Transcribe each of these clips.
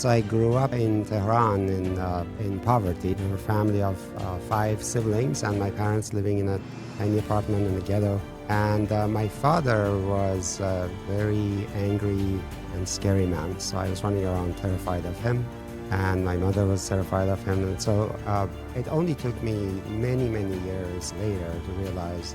So I grew up in Tehran in poverty. We were a family of 5 siblings, and my parents living in a tiny apartment in the ghetto. And my father was a very angry and scary man, so I was running around terrified of him. And my mother was terrified of him. And so it only took me many, many years later to realize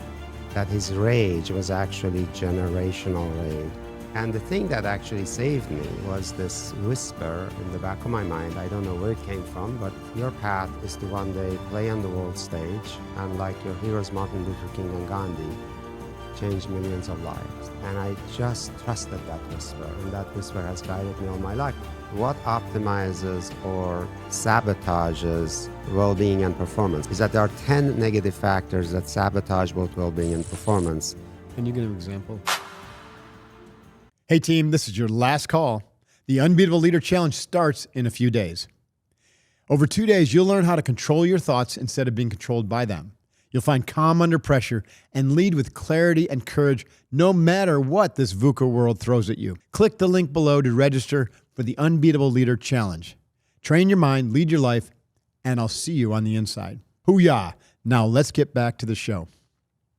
that his rage was actually generational rage. And the thing that actually saved me was this whisper in the back of my mind. I don't know where it came from, but your path is to one day play on the world stage and, like your heroes Martin Luther King and Gandhi, change millions of lives. And I just trusted that whisper, and that whisper has guided me all my life. What optimizes or sabotages well-being and performance is that there are 10 negative factors that sabotage both well-being and performance. Can you give an example? Hey team, this is your last call. The Unbeatable Leader Challenge starts in a few days. Over 2 days, you'll learn how to control your thoughts instead of being controlled by them. You'll find calm under pressure and lead with clarity and courage no matter what this VUCA world throws at you. Click the link below to register for the Unbeatable Leader Challenge. Train your mind, lead your life, and I'll see you on the inside. Hoo-yah! Now let's get back to the show.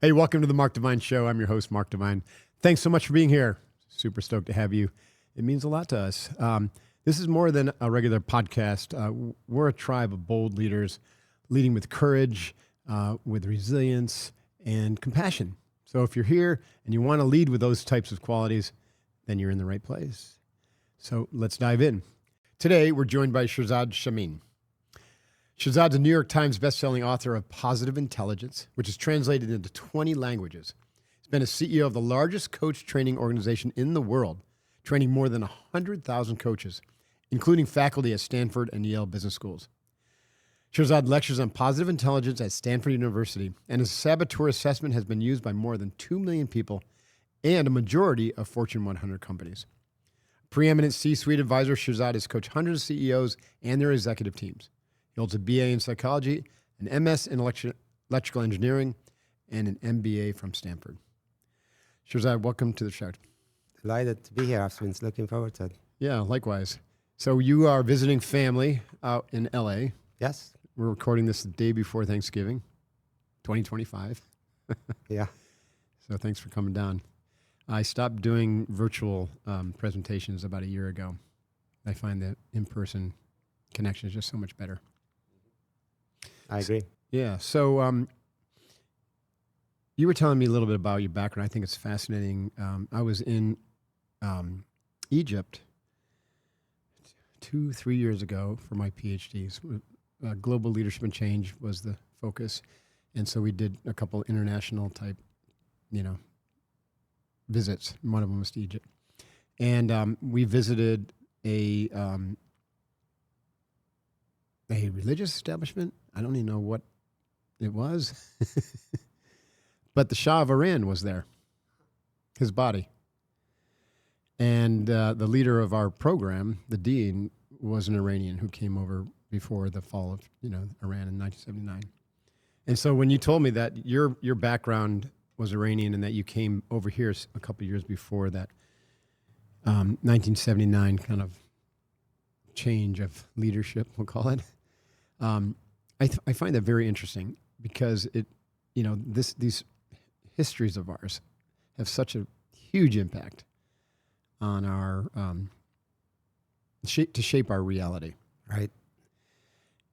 Hey, welcome to the Mark Divine Show. I'm your host, Mark Divine. Thanks so much for being here. Super stoked to have you. It means a lot to us. This is more than a regular podcast. We're a tribe of bold leaders leading with courage, with resilience, and compassion. So if you're here and you want to lead with those types of qualities, then you're in the right place. So let's dive in. Today, we're joined by Shirzad Chamine. Shazad's a New York Times bestselling author of Positive Intelligence, which is translated into 20 languages. He's been a CEO of the largest coach training organization in the world, training more than 100,000 coaches, including faculty at Stanford and Yale business schools. Shirzad lectures on positive intelligence at Stanford University, and his saboteur assessment has been used by more than 2 million people and a majority of Fortune 100 companies. Preeminent C-suite advisor, Shirzad has coached hundreds of CEOs and their executive teams. He holds a BA in psychology, an MS in electrical engineering, and an MBA from Stanford. Shazad, welcome to the show. Delighted to be here. I've been looking forward to it. Yeah, likewise. So you are visiting family out in LA. Yes. We're recording this the day before Thanksgiving, 2025. Yeah. So thanks for coming down. I stopped doing virtual presentations about a year ago. I find that in-person connection is just so much better. I agree. Yeah. So you were telling me a little bit about your background. I think it's fascinating. I was in Egypt 2-3 years ago for my PhDs. Global leadership and change was the focus. And so we did a couple international type, visits. One of them was to Egypt. And we visited a religious establishment. I don't even know what it was. But the Shah of Iran was there, his body. And the leader of our program, the dean, was an Iranian who came over before the fall of Iran in 1979. And so when you told me that your background was Iranian and that you came over here a couple of years before that 1979 kind of change of leadership, we'll call it, I find that very interesting because these histories of ours have such a huge impact on our to shape our reality. Right.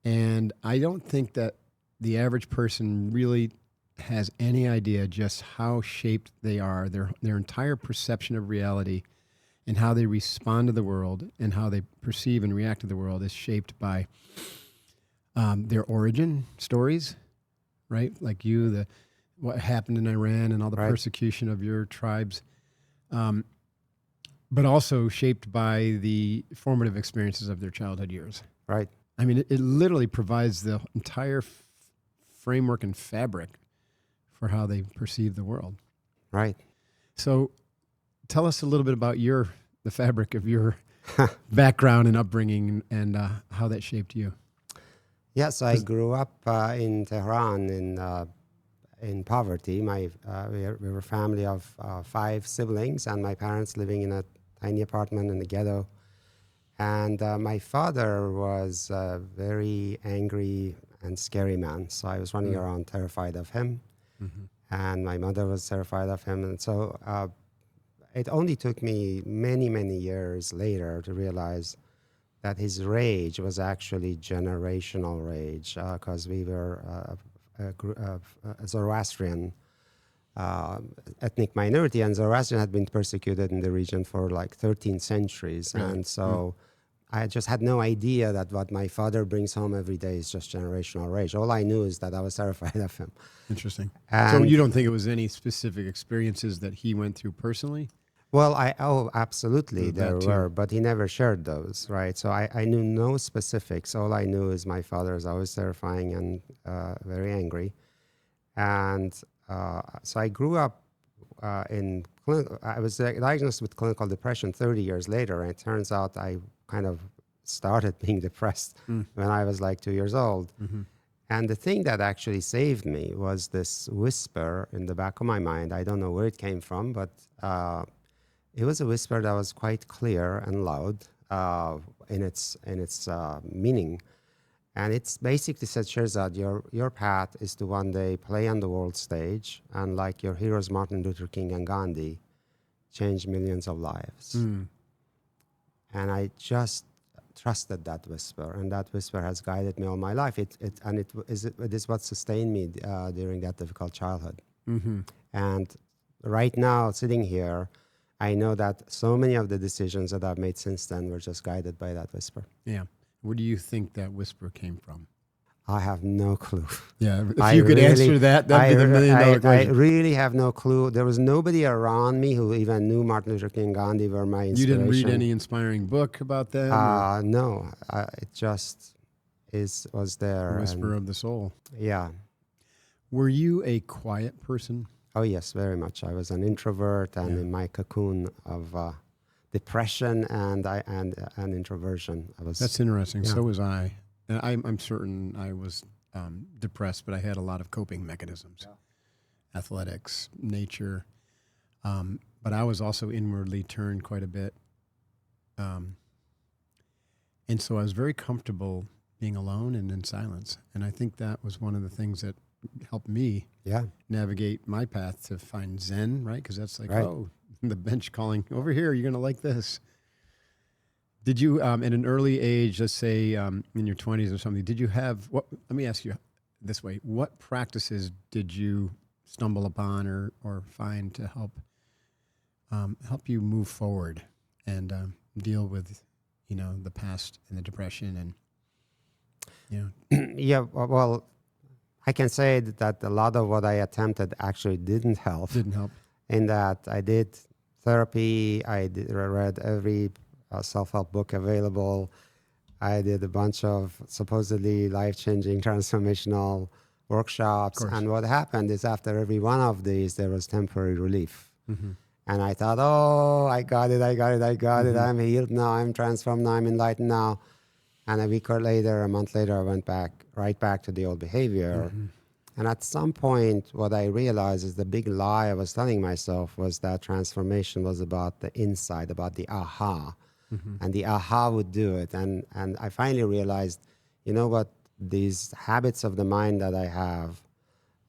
And I don't think that the average person really has any idea just how shaped they are, their entire perception of reality and how they respond to the world and how they perceive and react to the world is shaped by their origin stories, right? Like what happened in Iran and all the persecution of your tribes, but also shaped by the formative experiences of their childhood years. Right. I mean, it literally provides the entire framework and fabric for how they perceive the world. Right. So tell us a little bit about the fabric of your background and upbringing and how that shaped you. Yes, I grew up in Tehran in poverty. We were a family of 5 siblings, and my parents living in a tiny apartment in the ghetto. And my father was a very angry and scary man. So I was running around terrified of him. And my mother was terrified of him. And so it only took me many, many years later to realize that his rage was actually generational rage, because we were a Zoroastrian ethnic minority, and Zoroastrian had been persecuted in the region for like 13 centuries. Really? And so I just had no idea that what my father brings home every day is just generational rage. All I knew is that I was terrified of him. Interesting. And so you don't think it was any specific experiences that he went through personally? Well, absolutely there were, but he never shared those, right? So I knew no specifics. All I knew is my father is always terrifying and very angry. And so I grew up I was diagnosed with clinical depression 30 years later, and it turns out I kind of started being depressed when I was like 2 years old. And the thing that actually saved me was this whisper in the back of my mind. I don't know where it came from, but it was a whisper that was quite clear and loud in its meaning. And it's basically said, Shirzad, your path is to one day play on the world stage and, like your heroes Martin Luther King and Gandhi, change millions of lives. And I just trusted that whisper, and that whisper has guided me all my life. It is what sustained me during that difficult childhood. And right now, sitting here, I know that so many of the decisions that I've made since then were just guided by that whisper. Yeah. Where do you think that whisper came from? I have no clue. Yeah, if you could answer that, that'd be the million-dollar question. I really have no clue. There was nobody around me who even knew Martin Luther King and Gandhi were my inspiration. You didn't read any inspiring book about them? No. It just was there. A whisper of the soul. Yeah. Were you a quiet person? Oh, yes, very much. I was an introvert and in my cocoon of depression and introversion. That's interesting. Yeah. So was I. And I'm certain I was depressed, but I had a lot of coping mechanisms. Yeah. Athletics, nature. But I was also inwardly turned quite a bit. And so I was very comfortable being alone and in silence. And I think that was one of the things that helped me navigate my path to find Zen, right? Because that's like, oh, the bench calling, over here, you're going to like this. Did you, at an early age, let's say in your 20s or something, did you have, let me ask you this way, what practices did you stumble upon or find to help you move forward and deal with, the past and the depression and, Yeah, well, I can say that a lot of what I attempted actually didn't help. In that I did therapy, I read every self-help book available. I did a bunch of supposedly life-changing transformational workshops. And what happened is after every one of these, there was temporary relief. And I thought, oh, I got it. I'm healed now. I'm transformed now. I'm enlightened now. And a month later, I went right back to the old behavior. And at some point, what I realized is the big lie I was telling myself was that transformation was about the inside, about the aha. And the aha would do it. And I finally realized, you know what, these habits of the mind that I have,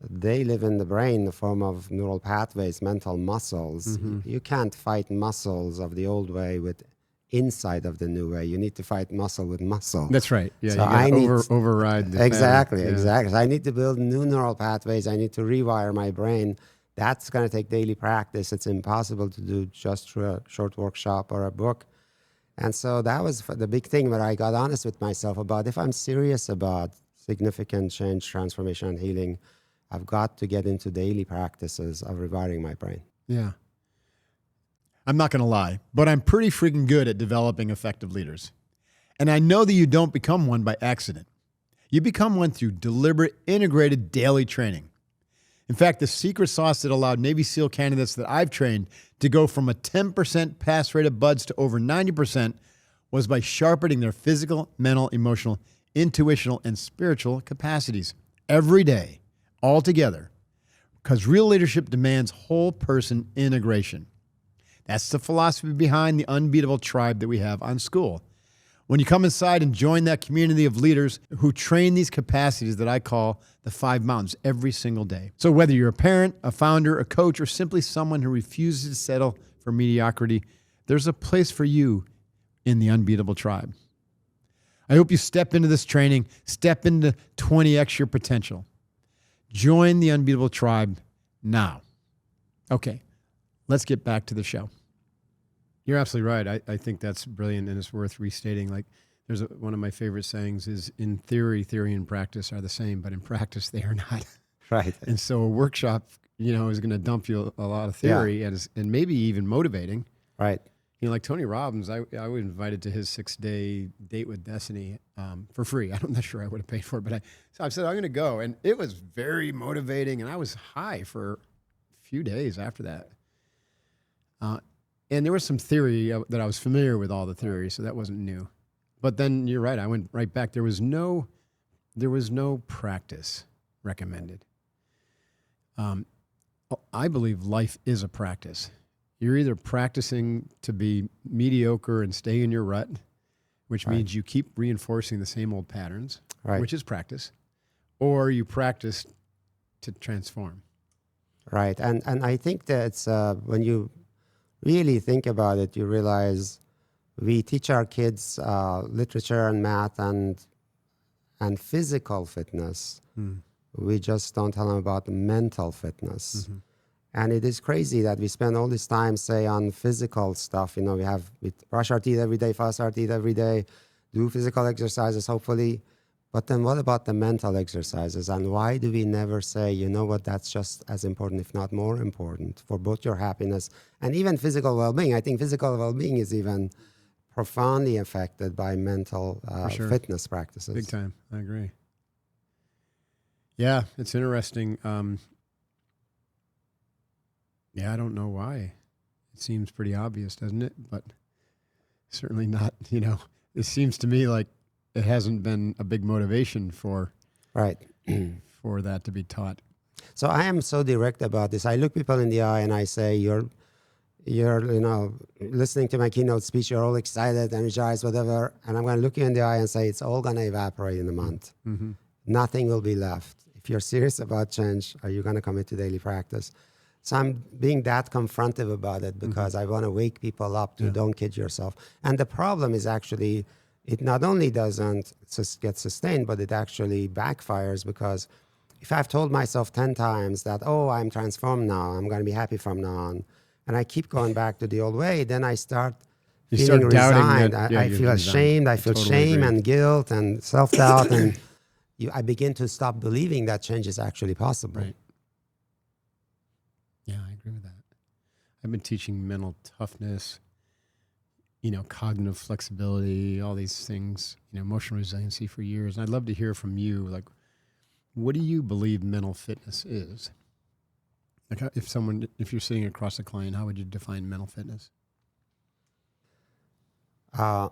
they live in the brain in the form of neural pathways, mental muscles. You can't fight muscles of the old way with inside of the new way. You need to fight muscle with muscle. That's right. Yeah, so you got to override the Exactly. So I need to build new neural pathways. I need to rewire my brain. That's going to take daily practice. It's impossible to do just through a short workshop or a book. And so that was the big thing where I got honest with myself about if I'm serious about significant change, transformation, and healing, I've got to get into daily practices of rewiring my brain. Yeah. I'm not going to lie, but I'm pretty freaking good at developing effective leaders. And I know that you don't become one by accident. You become one through deliberate, integrated daily training. In fact, the secret sauce that allowed Navy SEAL candidates that I've trained to go from a 10% pass rate of buds to over 90% was by sharpening their physical, mental, emotional, intuitional, and spiritual capacities every day, all together. Because real leadership demands whole person integration. That's the philosophy behind the Unbeatable tribe that we have on school. when you come inside and join that community of leaders who train these capacities that I call the 5 mountains every single day. So whether you're a parent, a founder, a coach, or simply someone who refuses to settle for mediocrity, there's a place for you in the Unbeatable Tribe. I hope you step into this training, step into 20x your potential. Join the Unbeatable Tribe now. Okay, let's get back to the show. You're absolutely right. I think that's brilliant, and it's worth restating. Like, one of my favorite sayings is, in theory and practice are the same, but in practice they are not. Right. And so a workshop, is going to dump you a lot of theory and maybe even motivating. Right. Like Tony Robbins, I was invited to his 6-day date with Destiny for free. I'm not sure I would have paid for it, but I said, I'm going to go. And it was very motivating, and I was high for a few days after that. And there was some theory that I was familiar with, all the theory, so that wasn't new. But then you're right, I went right back. There was no practice recommended. I believe life is a practice. You're either practicing to be mediocre and stay in your rut, which means you keep reinforcing the same old patterns, which is practice, or you practice to transform. Right. And I think that when you really think about it, you realize we teach our kids literature and math and physical fitness. We just don't tell them about mental fitness. Mm-hmm. And it is crazy that we spend all this time, say, on physical stuff. We brush our teeth every day, floss our teeth every day, do physical exercises, hopefully. But then what about the mental exercises? And why do we never say, that's just as important, if not more important, for both your happiness and even physical well-being? I think physical well-being is even profoundly affected by mental fitness practices. Big time. I agree. Yeah, it's interesting. I don't know why. It seems pretty obvious, doesn't it? But certainly not, it seems to me like it hasn't been a big motivation for for that to be taught. So I am so direct about this. I look people in the eye and I say, you're listening to my keynote speech, you're all excited, energized, whatever. And I'm going to look you in the eye and say, it's all going to evaporate in a month. Mm-hmm. Nothing will be left. If you're serious about change, are you going to commit to daily practice? So I'm being that confrontive about it because I want to wake people up to don't kid yourself. And the problem is actually, it not only doesn't get sustained, but it actually backfires, because if I've told myself 10 times that, I'm transformed now, I'm going to be happy from now on, and I keep going back to the old way, then I start feeling resigned. I feel ashamed. I feel shame and guilt and self-doubt, and I begin to stop believing that change is actually possible. Right. Yeah, I agree with that. I've been teaching mental toughness, cognitive flexibility, all these things, emotional resiliency for years. And I'd love to hear from you, like, what do you believe mental fitness is? Like, if you're sitting across a client, how would you define mental fitness?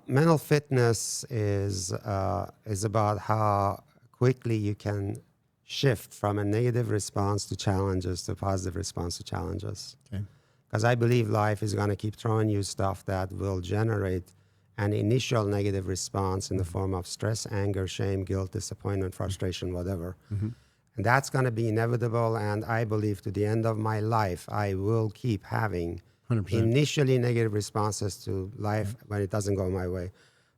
Mental fitness is about how quickly you can shift from a negative response to challenges to a positive response to challenges. Okay. Because I believe life is going to keep throwing you stuff that will generate an initial negative response in the form of stress, anger, shame, guilt, disappointment, frustration, whatever. Mm-hmm. And that's going to be inevitable. And I believe to the end of my life, I will keep having 100%. Initially negative responses to life when it doesn't go my way.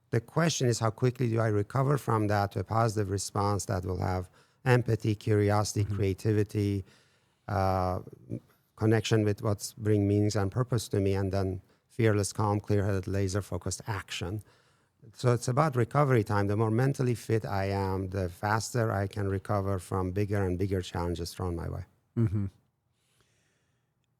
The question is, how quickly do I recover from that to a positive response that will have empathy, curiosity, creativity, connection with what's bring meanings and purpose to me, and then fearless, calm, clear-headed, laser-focused action. So it's about recovery time. The more mentally fit I am, the faster I can recover from bigger and bigger challenges thrown my way. Mm-hmm.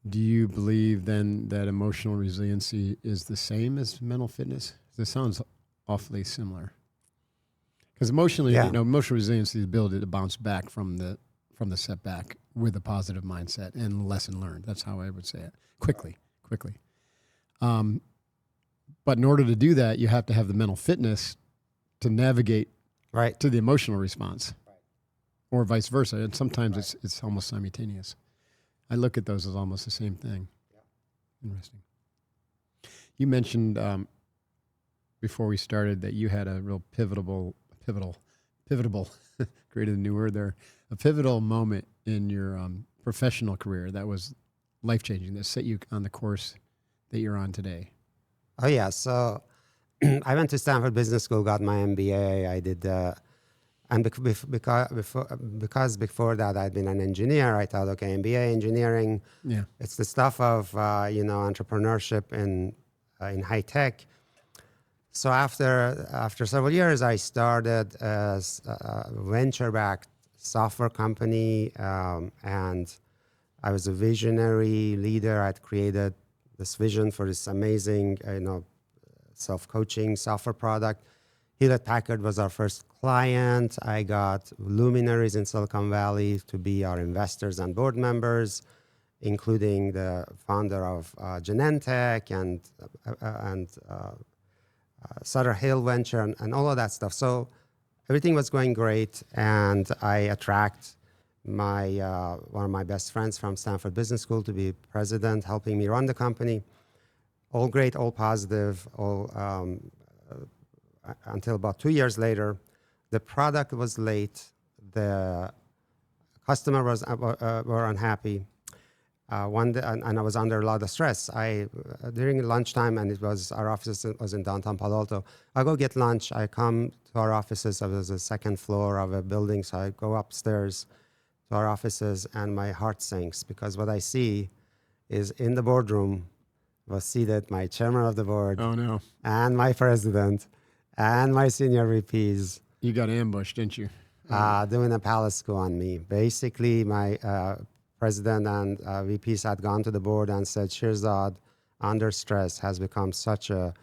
Do you believe then that emotional resiliency is the same as mental fitness? This sounds awfully similar. Because emotional resiliency is the ability to bounce back from the setback with a positive mindset and lesson learned. That's how I would say it. Quickly. But in order to do that, you have to have the mental fitness to navigate to the emotional response, or vice versa. And sometimes it's almost simultaneous. I look at those as almost the same thing. Yeah. Interesting. You mentioned before we started that you had a real pivotal, created a new word there, a pivotal moment in your professional career that was life-changing, that set you on the course that you're on today. Oh, yeah. So I went to Stanford Business School, got my MBA. I did, and because before that I'd been an engineer, I thought, okay, MBA engineering, Yeah. it's the stuff of, entrepreneurship in high tech. So after several years, I started as a venture-backed software company, and I was a visionary leader. I'd created this vision for this amazing, self-coaching software product. Hewlett-Packard was our first client. I got luminaries in Silicon Valley to be our investors and board members, including the founder of Genentech and Sutter Hill Venture and all of that stuff. So everything was going great, and I attract one of my best friends from Stanford Business School to be president, helping me run the company. All great, all positive, until about 2 years later. The product was late. The customer were unhappy. One day, and I was under a lot of stress. During lunchtime, and our office was in downtown Palo Alto. I go get lunch. I come to our offices. I was the second floor of a building, so I go upstairs to our offices, and my heart sinks because what I see is in the boardroom was seated my chairman of the board, Oh no, and my president, and my senior VPs. you got ambushed, didn't you? Doing a palace coup on me. Basically, my president and VPs had gone to the board and said, Shirzad, under stress, has become such a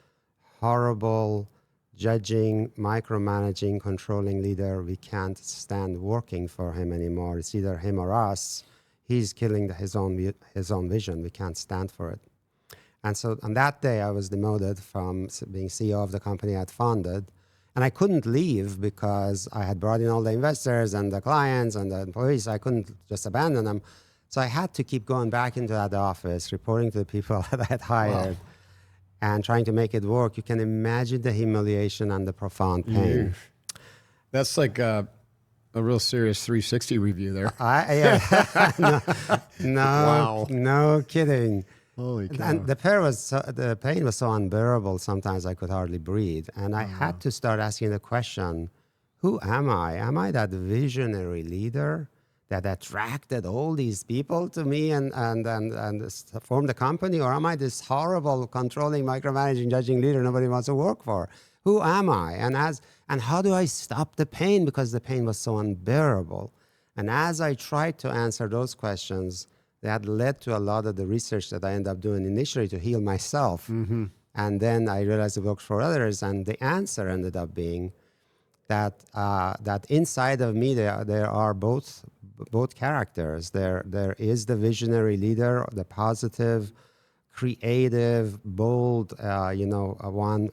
horrible, judging, micromanaging, controlling leader. We can't stand working for him anymore. It's either him or us. He's killing his own vision. We can't stand for it. And so on that day, I was demoted from being CEO of the company I'd founded. And I couldn't leave because I had brought in all the investors and the clients and the employees. I couldn't just abandon them. So I had to keep going back into that office, reporting to the people that I had hired. Wow. And trying to make it work. You can imagine the humiliation and the profound pain. That's like a real serious 360 review there. No kidding. Holy cow. And the pain was so unbearable, sometimes I could hardly breathe. And I had to start asking the question, who am I? Am I that visionary leader that attracted all these people to me and formed the company? Or am I this horrible, controlling, micromanaging, judging leader nobody wants to work for? Who am I? And how do I stop the pain? Because the pain was so unbearable. And as I tried to answer those questions, that led to a lot of the research that I ended up doing initially to heal myself. Mm-hmm. And then I realized it works for others. And the answer ended up being that inside of me, there are both characters. There is the visionary leader, the positive, creative, bold, one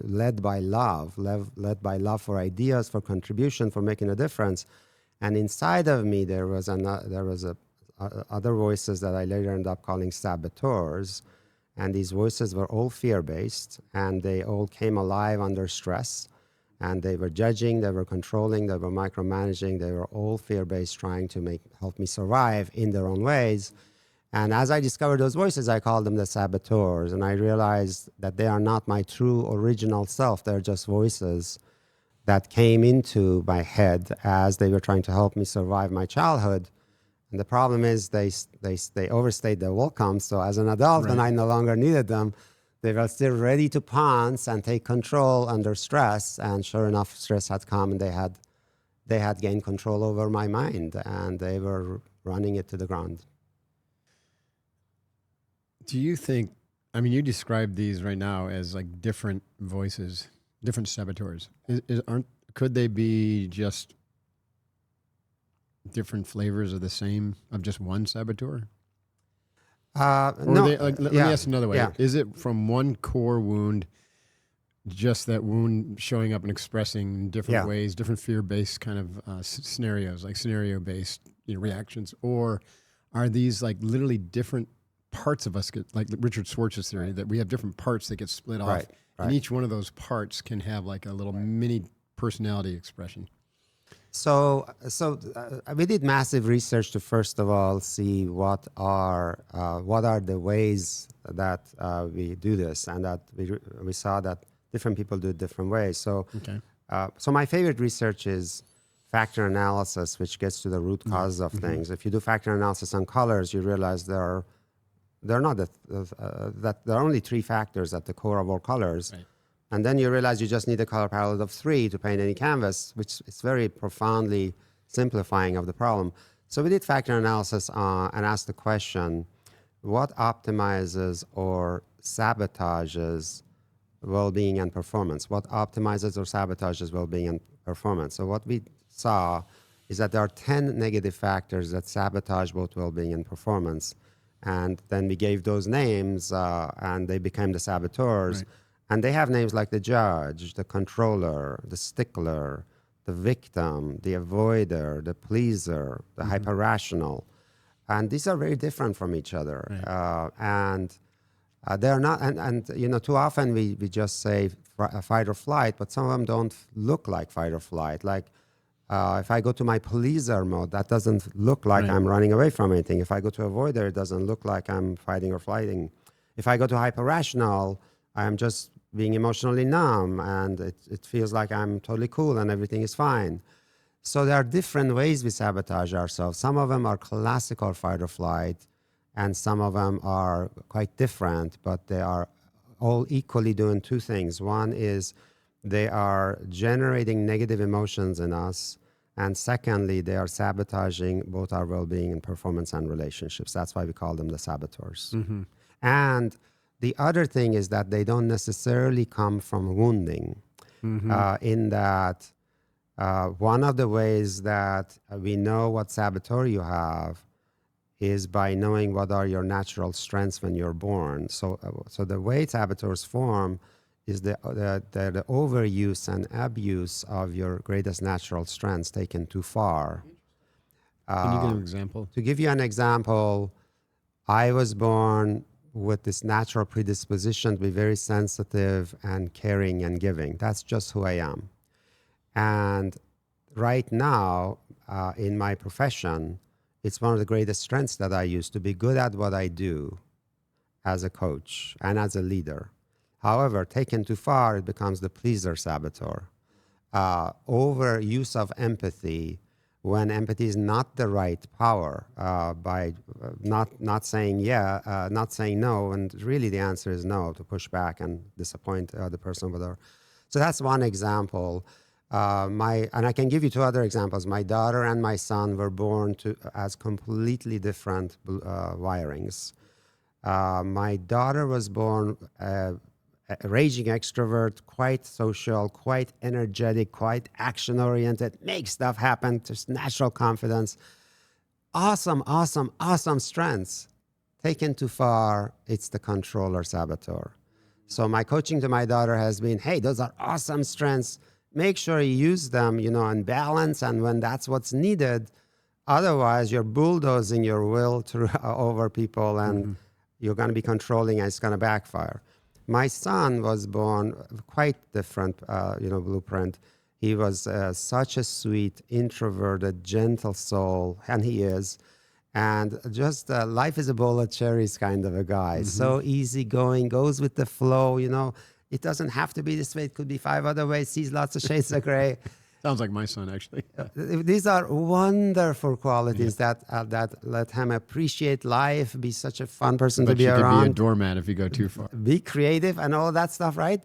led by love for ideas, for contribution, for making a difference. And inside of me, there was other voices that I later ended up calling saboteurs. And these voices were all fear-based, and they all came alive under stress. And they were judging, they were controlling, they were micromanaging. They were all fear-based, trying to help me survive in their own ways. And as I discovered those voices, I called them the saboteurs. And I realized that they are not my true original self. They're just voices that came into my head as they were trying to help me survive my childhood. And the problem is they overstayed their welcome. So as an adult, when I no longer needed them, they were still ready to pounce and take control under stress. And sure enough, stress had come, and they had gained control over my mind, and they were running it to the ground. Do you think, you describe these right now as like different voices, different saboteurs. Could they be just different flavors of just one saboteur? No. Let me ask another way. Yeah. Is it from one core wound, just that wound showing up and expressing in different ways, different fear-based kind of scenarios, like scenario-based reactions? Or are these like literally different parts of us, like Richard Schwartz's theory, that we have different parts that get split off And each one of those parts can have like a little mini personality expression. So we did massive research to first of all see what are the ways that we do this, and that we saw that different people do it different ways. So so my favorite research is factor analysis, which gets to the root cause of things. If you do factor analysis on colors, you realize that there are only 3 factors at the core of all colors. Right. And then you realize you just need a color palette of 3 to paint any canvas, which is very profoundly simplifying of the problem. So we did factor analysis and asked the question, what optimizes or sabotages well-being and performance? What optimizes or sabotages well-being and performance? So what we saw is that there are 10 negative factors that sabotage both well-being and performance. And then we gave those names and they became the saboteurs. Right. And they have names like the judge, the controller, the stickler, the victim, the avoider, the pleaser, the hyper-rational. And these are very different from each other. Right. They're not, and you know, too often we just say fight or flight, but some of them don't look like fight or flight. Like if I go to my pleaser mode, that doesn't look like I'm running away from anything. If I go to avoider, it doesn't look like I'm fighting or flighting. If I go to hyper-rational, I'm just being emotionally numb, and it feels like I'm totally cool and everything is fine. So there are different ways we sabotage ourselves. Some of them are classical fight or flight, and some of them are quite different, but they are all equally doing 2 things. One is they are generating negative emotions in us, and secondly, they are sabotaging both our well-being and performance and relationships. That's why we call them the saboteurs. Mm-hmm. And the other thing is that they don't necessarily come from wounding, in that one of the ways that we know what saboteur you have is by knowing what are your natural strengths when you're born. So the way saboteurs form is the overuse and abuse of your greatest natural strengths taken too far. Can you give an example? To give you an example, I was born with this natural predisposition to be very sensitive and caring and giving. That's just who I am. And right now, in my profession, it's one of the greatest strengths that I use to be good at what I do as a coach and as a leader. However, taken too far, it becomes the pleaser saboteur. Overuse of empathy, when empathy is not the right power, by not saying not saying no, and really the answer is no, to push back and disappoint the person with her. So that's one example. And I can give you 2 other examples. My daughter and my son were born as completely different wirings. My daughter was born a raging extrovert, quite social, quite energetic, quite action-oriented, make stuff happen, just natural confidence. Awesome strengths. Taken too far, it's the controller saboteur. So my coaching to my daughter has been, hey, those are awesome strengths. Make sure you use them, in balance and when that's what's needed. Otherwise, you're bulldozing your will over people and you're going to be controlling and it's going to backfire. My son was born quite different, blueprint. He was such a sweet, introverted, gentle soul, and he is. And just life is a bowl of cherries kind of a guy. So easygoing, goes with the flow, It doesn't have to be this way. It could be 5 other ways, sees lots of shades of gray. Sounds like my son, actually. These are wonderful qualities that let him appreciate life, be such a fun person to be around. But you could be a doormat if you go too far. Be creative and all that stuff, right?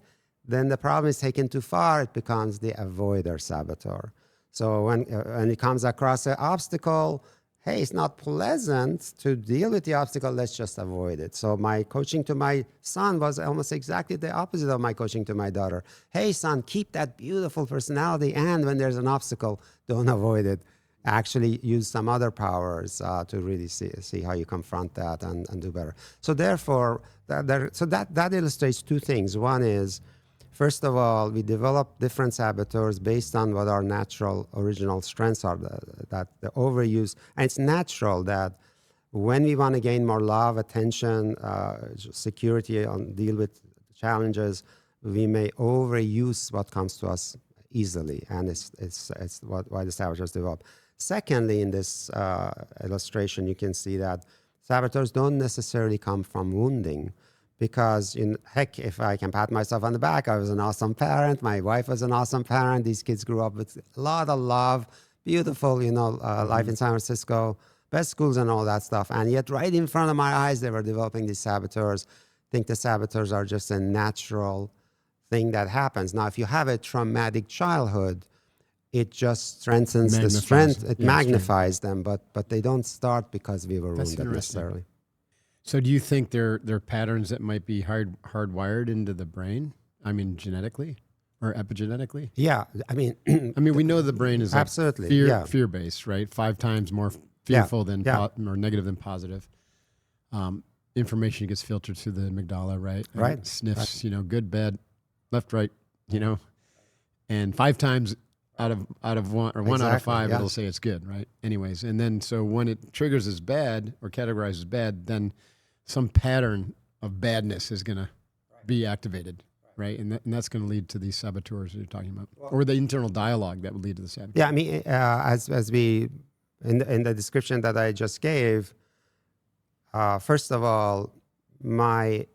Then the problem is taken too far. It becomes the avoider saboteur. So when he comes across an obstacle, hey, it's not pleasant to deal with the obstacle, let's just avoid it. So my coaching to my son was almost exactly the opposite of my coaching to my daughter. Hey, son, keep that beautiful personality, and when there's an obstacle, don't avoid it. Actually use some other powers to really see how you confront that and do better. So therefore, that illustrates 2 things. One is, first of all, we develop different saboteurs based on what our natural original strengths are, that the overuse. And it's natural that when we want to gain more love, attention, security, deal with challenges, we may overuse what comes to us easily, and it's why the saboteurs develop. Secondly, in this illustration, you can see that saboteurs don't necessarily come from wounding, because heck, if I can pat myself on the back, I was an awesome parent. My wife was an awesome parent. These kids grew up with a lot of love, beautiful, life in San Francisco, best schools and all that stuff. And yet right in front of my eyes, they were developing these saboteurs. I think the saboteurs are just a natural thing that happens. Now, if you have a traumatic childhood, it just strengthens the strength. It magnifies them, but they don't start because we were wounded necessarily. So do you think they're patterns that might be hardwired into the brain? I mean, genetically or epigenetically? Yeah. I mean, we know the brain is absolutely fear-based, right? 5 times more fearful than or negative than positive. Information gets filtered through the amygdala, right? And right. It sniffs, good, bad, left, right, and 5 times out of one or one out of 5, it'll say it's good, right? Anyways, and then so when it triggers as bad or categorizes as bad, then some pattern of badness is going to be activated, right? And that's going to lead to these saboteurs that you're talking about, or the internal dialogue that would lead to the saboteur. Yeah, I mean, as we in the description that I just gave, first of all, my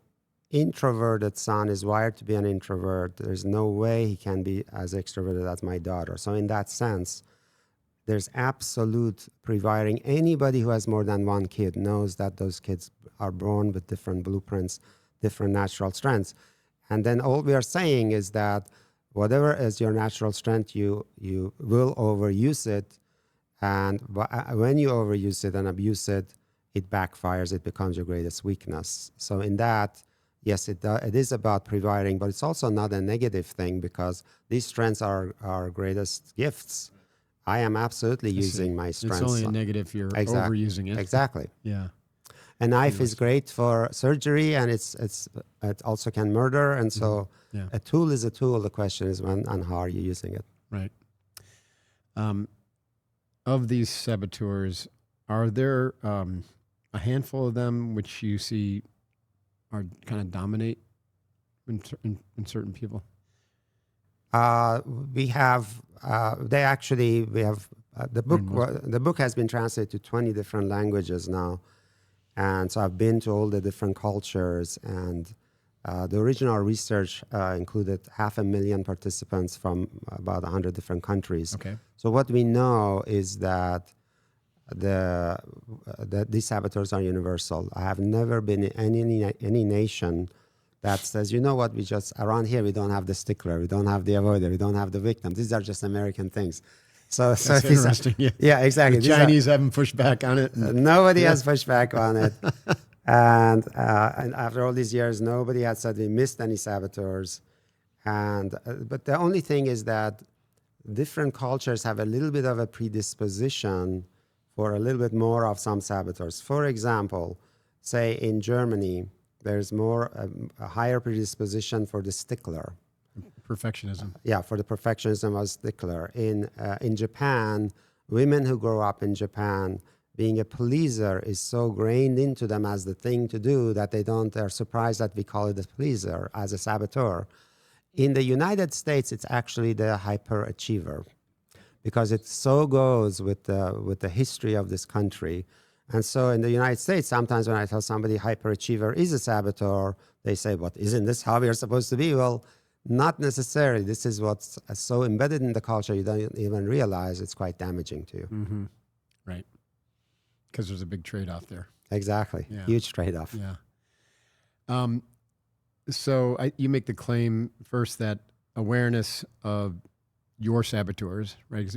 introverted son is wired to be an introvert. There's no way he can be as extroverted as my daughter. So in that sense, there's absolute pre-wiring. Anybody who has more than one kid knows that those kids are born with different blueprints, different natural strengths. And then all we are saying is that whatever is your natural strength, you will overuse it. And when you overuse it and abuse it, it backfires. It becomes your greatest weakness. So in that, yes, it is about pre-wiring, but it's also not a negative thing, because these strengths are our greatest gifts. I am absolutely using my strengths. It's only a negative if you're overusing it. Exactly. Yeah. A knife is great for surgery, and it also can murder. And so a tool is a tool. The question is when and how are you using it? Right. Of these saboteurs, are there a handful of them which you see are kind of dominate in certain people? We have the book. The book has been translated to 20 different languages now, and so I've been to all the different cultures. And the original research included 500,000 participants from about 100 different countries. Okay. So what we know is that these saboteurs are universal. I have never been in any nation that says, around here we don't have the stickler, we don't have the avoider, we don't have the victim. These are just American things. So that's interesting. Yeah, exactly. The Chinese haven't pushed back on it. Nobody has pushed back on it. And after all these years, nobody has said we missed any saboteurs. But the only thing is that different cultures have a little bit of a predisposition for a little bit more of some saboteurs. For example, say in Germany, there's a higher predisposition for the stickler. Perfectionism. Yeah, for the perfectionism of stickler. In Japan, women who grow up in Japan, being a pleaser is so grained into them as the thing to do that they're surprised that we call it a pleaser, as a saboteur. In the United States, it's actually the hyperachiever, because it so goes with the history of this country. And so in the United States, sometimes when I tell somebody hyperachiever is a saboteur, they say, "But isn't this how we are supposed to be?" Well, not necessarily. This is what's so embedded in the culture you don't even realize it's quite damaging to you. Mm-hmm. Right. Because there's a big trade-off there. Exactly. Yeah. Huge trade-off. Yeah. So you make the claim first that awareness of your saboteurs, right? 'Cause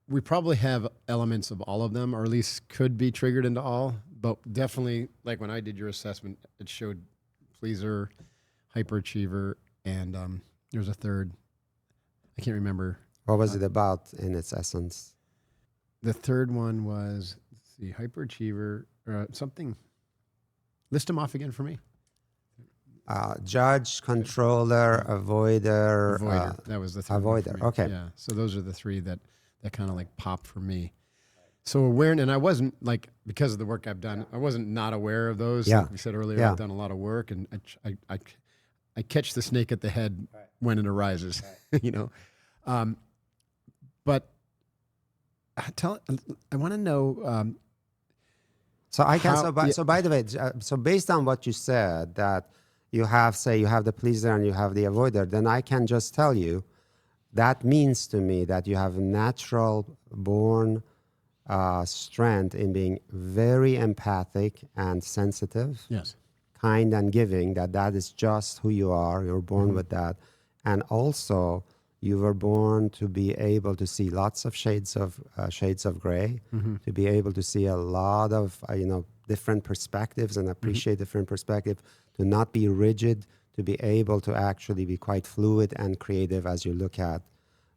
we probably have elements of all of them, or at least could be triggered into all, but definitely, like when I did your assessment, it showed pleaser, hyperachiever, and there's a third. I can't remember. What was it about in its essence? The third one was, let's see, hyperachiever, something. List them off again for me. Judge, controller, avoider. Avoider. That was the third avoider. Okay. Yeah. So those are the three that kind of like popped for me. So awareness, and I wasn't like, because of the work I've done, I wasn't not aware of those. Yeah. Like we said earlier, Yeah. I've done a lot of work, and I catch the snake at the head when it arises, you know. But I want to know. So I can. How- So by the way, so based on what you said, that you have the pleaser and you have the avoider, then I can just tell you that means to me that you have natural born strength in being very empathic and sensitive, Yes. kind and giving. That is just who you are. You're born with that, and also you were born to be able to see lots of shades of gray, to be able to see a lot of different perspectives and appreciate different perspectives, to not be rigid, to be able to actually be quite fluid and creative as you look at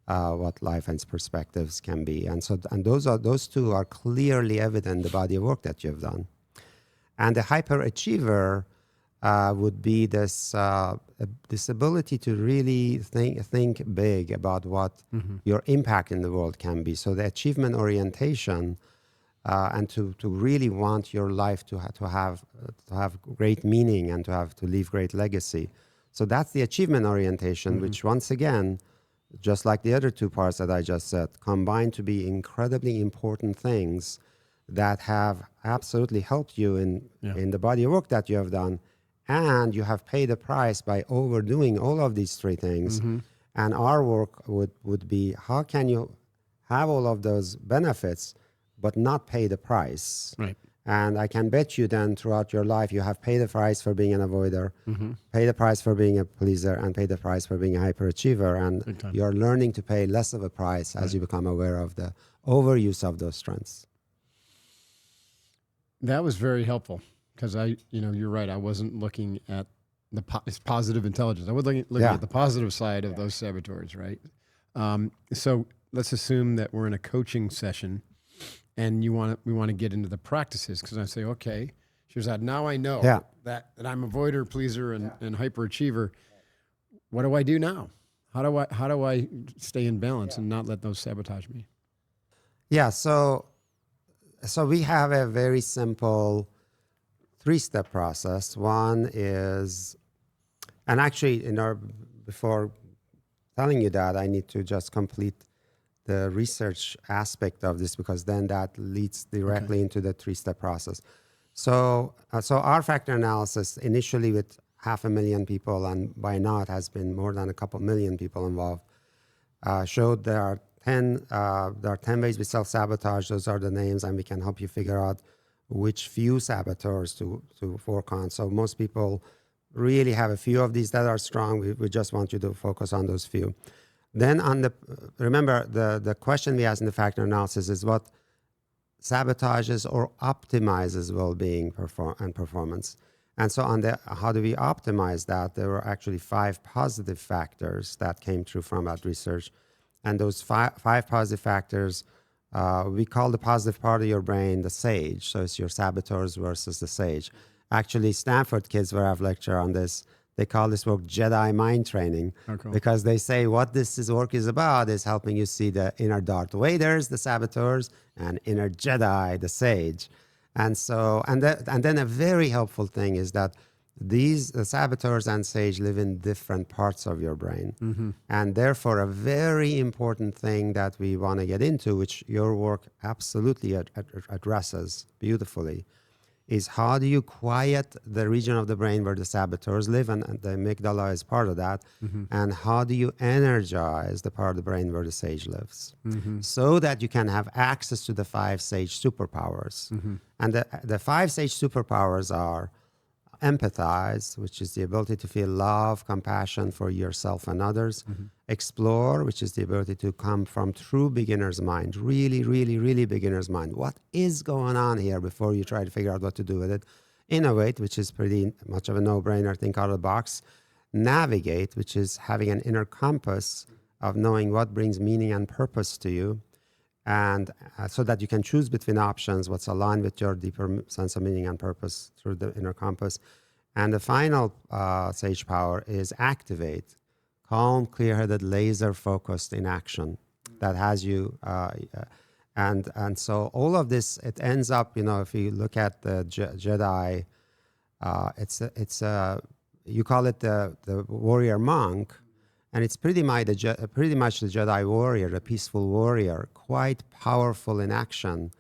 what life and perspectives can be. And those two are clearly evident in the body of work that you've done. And the hyperachiever would be this ability to really think big about what your impact in the world can be. So the achievement orientation, and to really want your life to have great meaning and to leave great legacy. So that's the achievement orientation, which once again, just like the other two parts that I just said, combine to be incredibly important things that have absolutely helped you in the body of work that you have done. And you have paid a price by overdoing all of these three things. And our work would be, how can you have all of those benefits but not pay the price? Right. And I can bet you then throughout your life, you have paid the price for being an avoider, pay the price for being a pleaser, and pay the price for being a hyperachiever. And you're learning to pay less of a price as you become aware of the overuse of those strengths. That was very helpful, because you're right. I wasn't looking at the positive intelligence. I was looking at the positive side of those saboteurs, right? So let's assume that we're in a coaching session, and we want to get into the practices, because I say, okay, Shirzad, now I know that I'm avoider, pleaser, and hyperachiever. What do I do now? How do I stay in balance and not let those sabotage me? Yeah. So we have a very simple 3-step process. One is, and actually, before telling you that, I need to just complete the research aspect of this, because then that leads directly into the 3-step process. So our factor analysis, initially with 500,000 people, and by now it has been more than a couple million people involved, showed there are 10 ways we self-sabotage. Those are the names, and we can help you figure out which few saboteurs to work on. So most people really have a few of these that are strong. We just want you to focus on those few. Then remember the question we ask in the factor analysis is what sabotages or optimizes well-being and performance. And so how do we optimize that? There were actually 5 positive factors that came through from that research. And those 5 positive factors, we call the positive part of your brain the sage. So it's your saboteurs versus the sage. Actually, Stanford kids where I've lectured on this, they call this work Jedi mind training, because they say what this work is about is helping you see the inner Darth Vaders, the saboteurs, and inner Jedi, the sage. And so, and then a very helpful thing is that the saboteurs and sage live in different parts of your brain. And therefore, a very important thing that we want to get into, which your work absolutely addresses beautifully, is how do you quiet the region of the brain where the saboteurs live, and the amygdala is part of that, and how do you energize the part of the brain where the sage lives, so that you can have access to the 5 sage superpowers. And the 5 sage superpowers are empathize, which is the ability to feel love, compassion for yourself and others. Explore, which is the ability to come from true beginner's mind, really, really, really beginner's mind. What is going on here before you try to figure out what to do with it? Innovate, which is pretty much of a no-brainer, think out of the box. Navigate, which is having an inner compass of knowing what brings meaning and purpose to you. And so that you can choose between options, what's aligned with your deeper sense of meaning and purpose through the inner compass. And the final sage power is activate, calm, clear-headed, laser-focused in action that has you. And so all of this, it ends up, if you look at the Jedi, you call it the warrior monk, and it's pretty much the Jedi warrior, the peaceful warrior, quite powerful in action,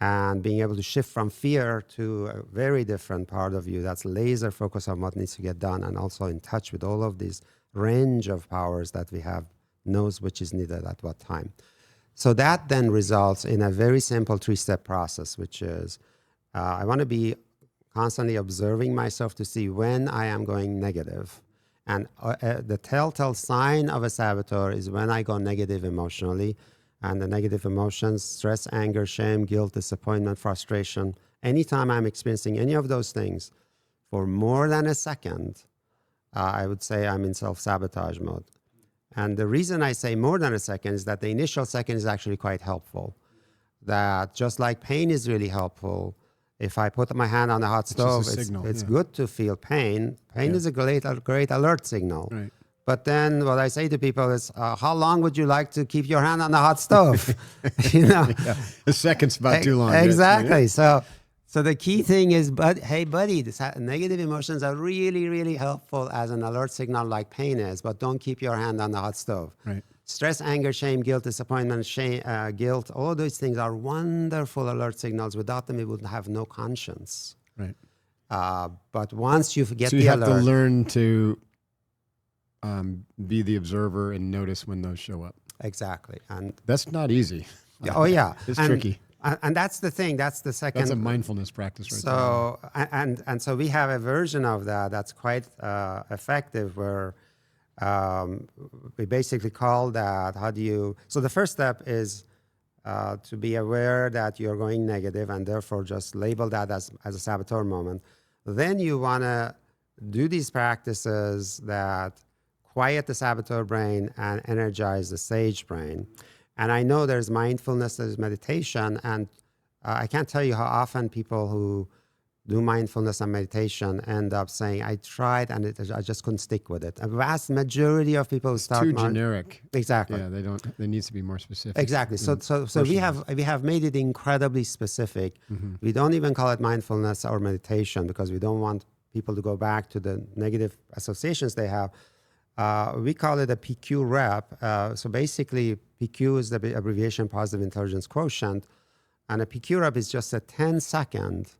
and being able to shift from fear to a very different part of you that's laser focused on what needs to get done, and also in touch with all of these range of powers that we have, knows which is needed at what time. So that then results in a very simple 3-step process, which is I want to be constantly observing myself to see when I am going negative. And the telltale sign of a saboteur is when I go negative emotionally. And the negative emotions, stress, anger, shame, guilt, disappointment, frustration, anytime I'm experiencing any of those things for more than a second, I would say I'm in self-sabotage mode. And the reason I say more than a second is that the initial second is actually quite helpful. That just like pain is really helpful, if I put my hand on the hot stove, it's good to feel pain. Pain is a great alert signal. Right. But then what I say to people is, how long would you like to keep your hand on the hot stove? A second's about too long. Exactly. So the key thing is, hey, buddy, negative emotions are really, really helpful as an alert signal like pain is, but don't keep your hand on the hot stove. Right. Stress, anger, shame, guilt, disappointment, guilt, all those things are wonderful alert signals. Without them, we would have no conscience. Right. But once you get the alert... So you have to learn to be the observer and notice when those show up. Exactly. And that's not easy. Oh, yeah. It's tricky. And that's the thing. That's the second. That's a mindfulness practice, right? So and so we have a version of that that's quite effective, where we basically call that. So the first step is to be aware that you're going negative, and therefore just label that as a saboteur moment. Then you want to do these practices that quiet the saboteur brain and energize the sage brain. And I know there's mindfulness, there's meditation, and I can't tell you how often people who do mindfulness and meditation end up saying, I tried and I just couldn't stick with it. A vast majority of people who start... Too generic. Exactly. Yeah, they need to be more specific. Exactly. So we have made it incredibly specific. Mm-hmm. We don't even call it mindfulness or meditation because we don't want people to go back to the negative associations they have. We call it a PQ rep. So basically, PQ is the abbreviation Positive Intelligence Quotient. And a PQ rep is just a 10-second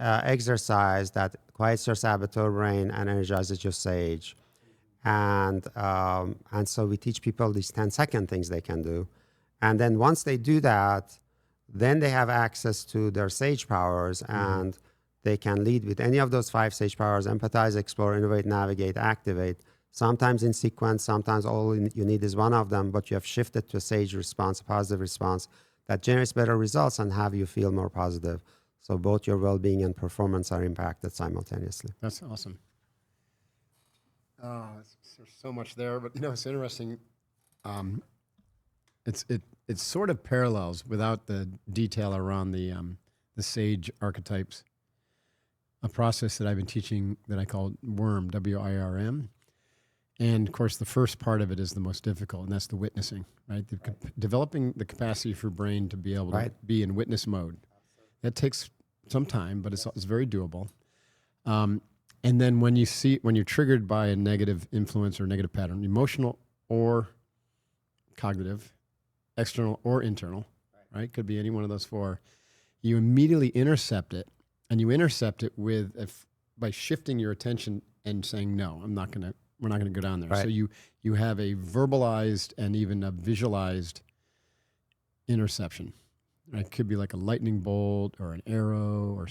exercise that quiets your saboteur brain and energizes your sage. And so we teach people these 10-second things they can do. And then once they do that, then they have access to their sage powers, and they can lead with any of those 5 sage powers: empathize, explore, innovate, navigate, activate. Sometimes in sequence, sometimes all you need is one of them, but you have shifted to a sage response, a positive response that generates better results and have you feel more positive. So both your well-being and performance are impacted simultaneously. That's awesome. There's so much there, but it's interesting. It sort of parallels, without the detail around the sage archetypes, a process that I've been teaching that I call WIRM, WIRM. And of course, the first part of it is the most difficult, and that's the witnessing, right? Developing the capacity for brain to be able to be in witness mode. That takes some time, but it's very doable. And then when you're triggered by a negative influence or negative pattern, emotional or cognitive, external or internal, right? Could be any one of those 4. You immediately intercept it, and you intercept it by shifting your attention and saying, no, we're not going to go down there. Right. So you have a verbalized and even a visualized interception. Right? It could be like a lightning bolt or an arrow, or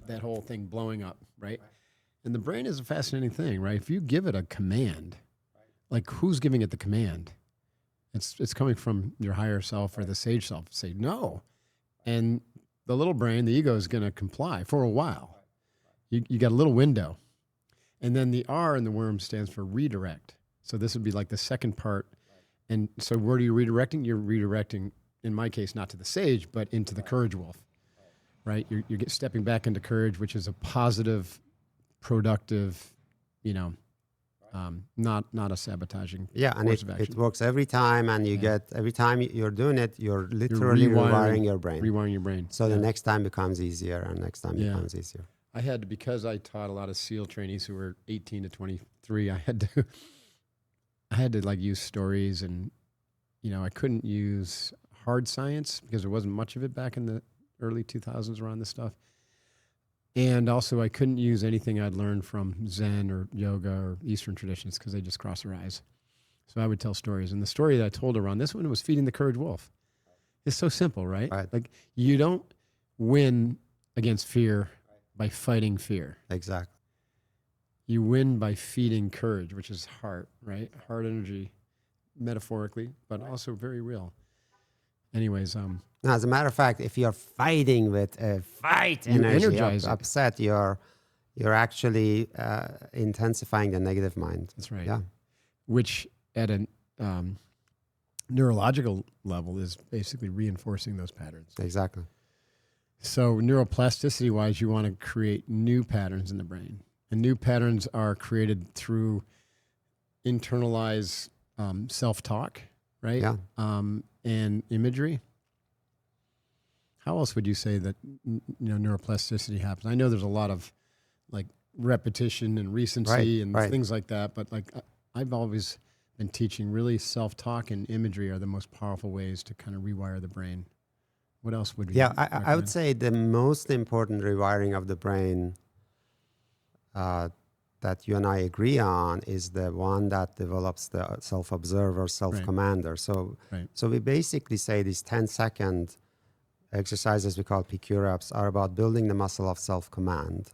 that whole thing blowing up, right? And the brain is a fascinating thing, right? If you give it a command, like who's giving it the command? It's coming from your higher self or the sage self. Say no, and the little brain, the ego, is going to comply for a while. You got a little window. And then the R in the WIRM stands for redirect. So this would be like the second part. And so where are you redirecting? You're redirecting, in my case, not to the sage, but into the courage wolf, right? You're stepping back into courage, which is a positive, productive, not a sabotaging course of action. It works every time, and every time you're doing it, you're literally rewiring your brain. Rewiring your brain. So the next time becomes easier, and next time becomes easier. I had to, because I taught a lot of SEAL trainees who were 18 to 23, I had to like use stories, and I couldn't use hard science because there wasn't much of it back in the early 2000s around this stuff. And also I couldn't use anything I'd learned from Zen or yoga or Eastern traditions because they just cross their eyes. So I would tell stories. And the story that I told around this one was feeding the courage wolf. It's so simple, right? Like, you don't win against fear by fighting fear. Exactly. You win by feeding courage, which is heart, right? Heart energy, metaphorically, but also very real. Anyways, Now, as a matter of fact, if you're fighting with a fight energy, upset, you're actually intensifying the negative mind. That's right. Yeah. Which at a neurological level is basically reinforcing those patterns. Exactly. So neuroplasticity-wise, you want to create new patterns in the brain. And new patterns are created through internalized self-talk, right? Yeah. And imagery. How else would you say that neuroplasticity happens? I know there's a lot of like repetition and recency and things like that, but like I've always been teaching really self-talk and imagery are the most powerful ways to kind of rewire the brain. What else would you recommend? I would say the most important rewiring of the brain that you and I agree on is the one that develops the self-observer, self-commander. So we basically say these 10-second exercises we call PQ reps are about building the muscle of self-command.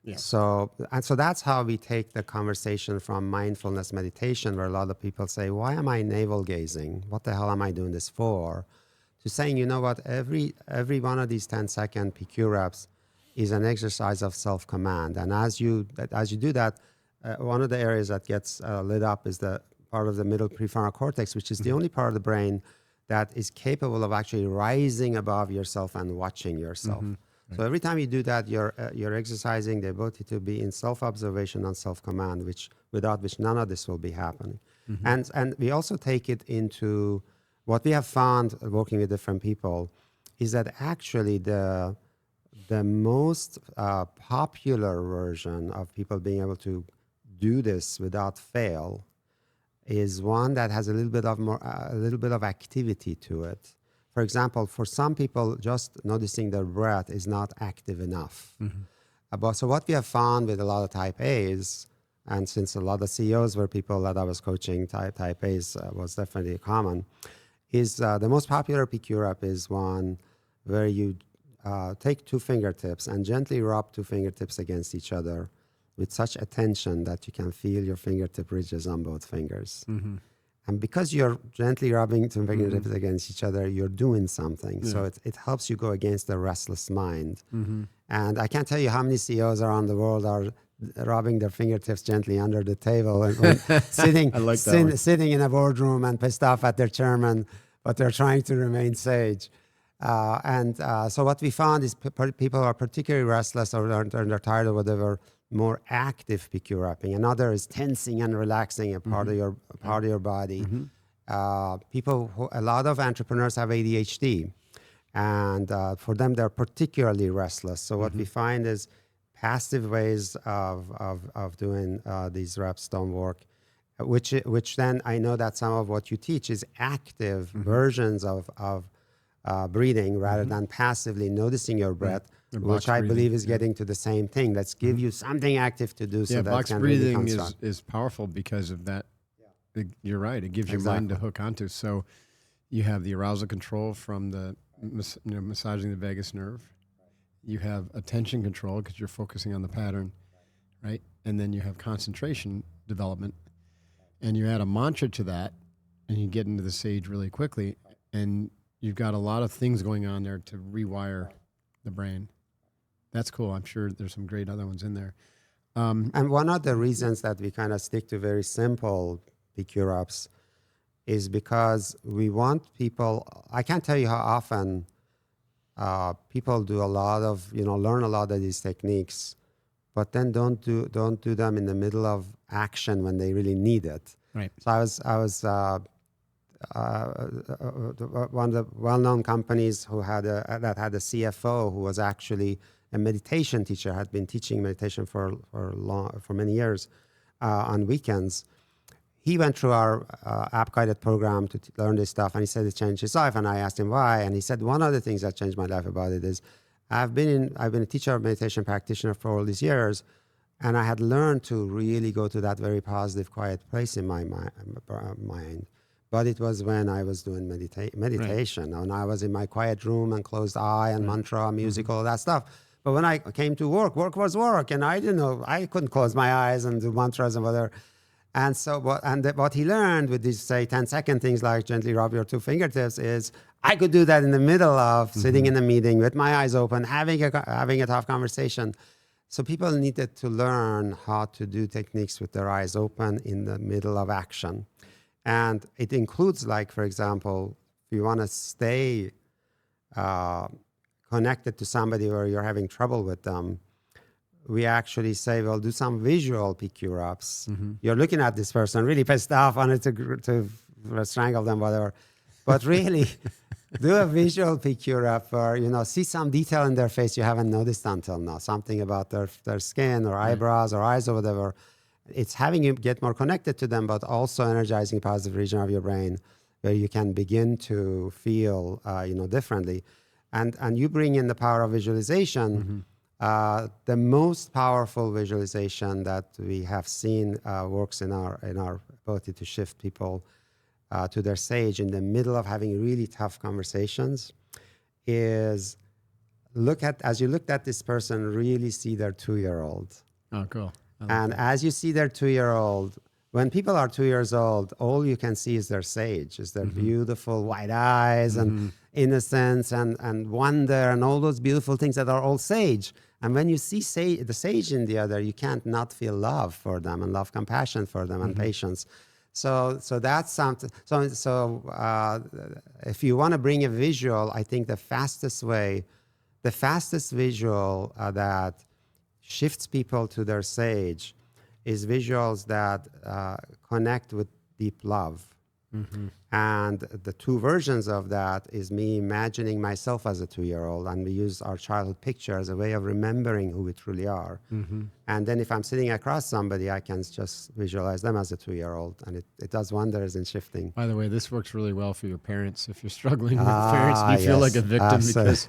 Yeah. So that's how we take the conversation from mindfulness meditation, where a lot of people say, why am I navel gazing? What the hell am I doing this for? To saying, you know what, every one of these 10-second PQ reps is an exercise of self-command. And as you do that, one of the areas that gets lit up is the part of the middle prefrontal cortex, which is the only part of the brain that is capable of actually rising above yourself and watching yourself. So every time you do that, you're exercising the ability to be in self-observation and self-command, without which none of this will be happening. And we also take it into what we have found working with different people is that actually the most popular version of people being able to do this without fail is one that has a little bit of activity to it. For example, for some people, just noticing their breath is not active enough. So what we have found with a lot of type A's, and since a lot of CEOs were people that I was coaching, type A's was definitely common, is the most popular PQ rep is one where you take two fingertips and gently rub two fingertips against each other with such attention that you can feel your fingertip ridges on both fingers. And because you're gently rubbing two fingertips against each other, you're doing something. Yeah. So it helps you go against the restless mind. And I can't tell you how many CEOs around the world are rubbing their fingertips gently under the table and sitting in a boardroom and pissed off at their chairman, but they're trying to remain sage. So what we found is people are particularly restless or they're tired or whatever, more active PQ wrapping. Another is tensing and relaxing a part of your body. A lot of entrepreneurs have ADHD, and for them they're particularly restless. So what we find is passive ways of doing these reps don't work. Which then I know that some of what you teach is active versions of breathing rather than passively noticing your breath. Which I believe is getting to the same thing. Let's give you something active to do. So that box can breathing really is powerful because of that. You're right. It gives your mind to hook onto. So you have the arousal control from the massaging the vagus nerve. You have attention control because you're focusing on the pattern, right? And then you have concentration development. And you add a mantra to that, and you get into the sage really quickly. And you've got a lot of things going on there to rewire the brain. That's cool. I'm sure there's some great other ones in there. And one of the reasons that we kind of stick to very simple PQ reps is because we want people. I can't tell you how often people do a lot of, learn a lot of these techniques, but then don't do them in the middle of action when they really need it. Right. So I was one of the well-known companies that had a CFO who was actually a meditation teacher, had been teaching meditation for many years on weekends. He went through our app-guided program to learn this stuff, and he said it changed his life. And I asked him why, and he said one of the things that changed my life about it is I've been a teacher, meditation practitioner for all these years, and I had learned to really go to that very positive, quiet place in my mind. But it was when I was doing meditation, and I was in my quiet room and closed eye and mantra, music, all that stuff. But when I came to work was work, and I didn't know, I couldn't close my eyes and do mantras and whatever. And so, what he learned with these, say, 10-second things like gently rub your two fingertips is I could do that in the middle of sitting in a meeting with my eyes open, having a tough conversation. So people needed to learn how to do techniques with their eyes open in the middle of action. And it includes, like, for example, if you want to stay connected to somebody where you're having trouble with them, we actually say, well, do some visual PQ-ups. You're looking at this person really pissed off, wanted to strangle them, whatever. But really, do a visual PQ-up or, see some detail in their face you haven't noticed until now, something about their skin or eyebrows or eyes or whatever. It's having you get more connected to them, but also energizing positive region of your brain where you can begin to feel, differently. And you bring in the power of visualization. The most powerful visualization that we have seen works in our ability to shift people to their sage in the middle of having really tough conversations is as you looked at this person, really see their 2-year-old. Oh, cool. And as you see their 2-year-old, when people are 2 years old, all you can see is their sage, is their beautiful white eyes and innocence and wonder and all those beautiful things that are all sage. And when you see the sage in the other, you can't not feel love for them and love, compassion for them and patience. So that's something. So if you want to bring a visual, I think the fastest visual that shifts people to their sage is visuals that connect with deep love. And the two versions of that is me imagining myself as a 2-year-old, and we use our childhood picture as a way of remembering who we truly are. And then if I'm sitting across somebody, I can just visualize them as a 2-year-old, and it does wonders in shifting. By the way, this works really well for your parents. If you're struggling with parents, you feel like a victim because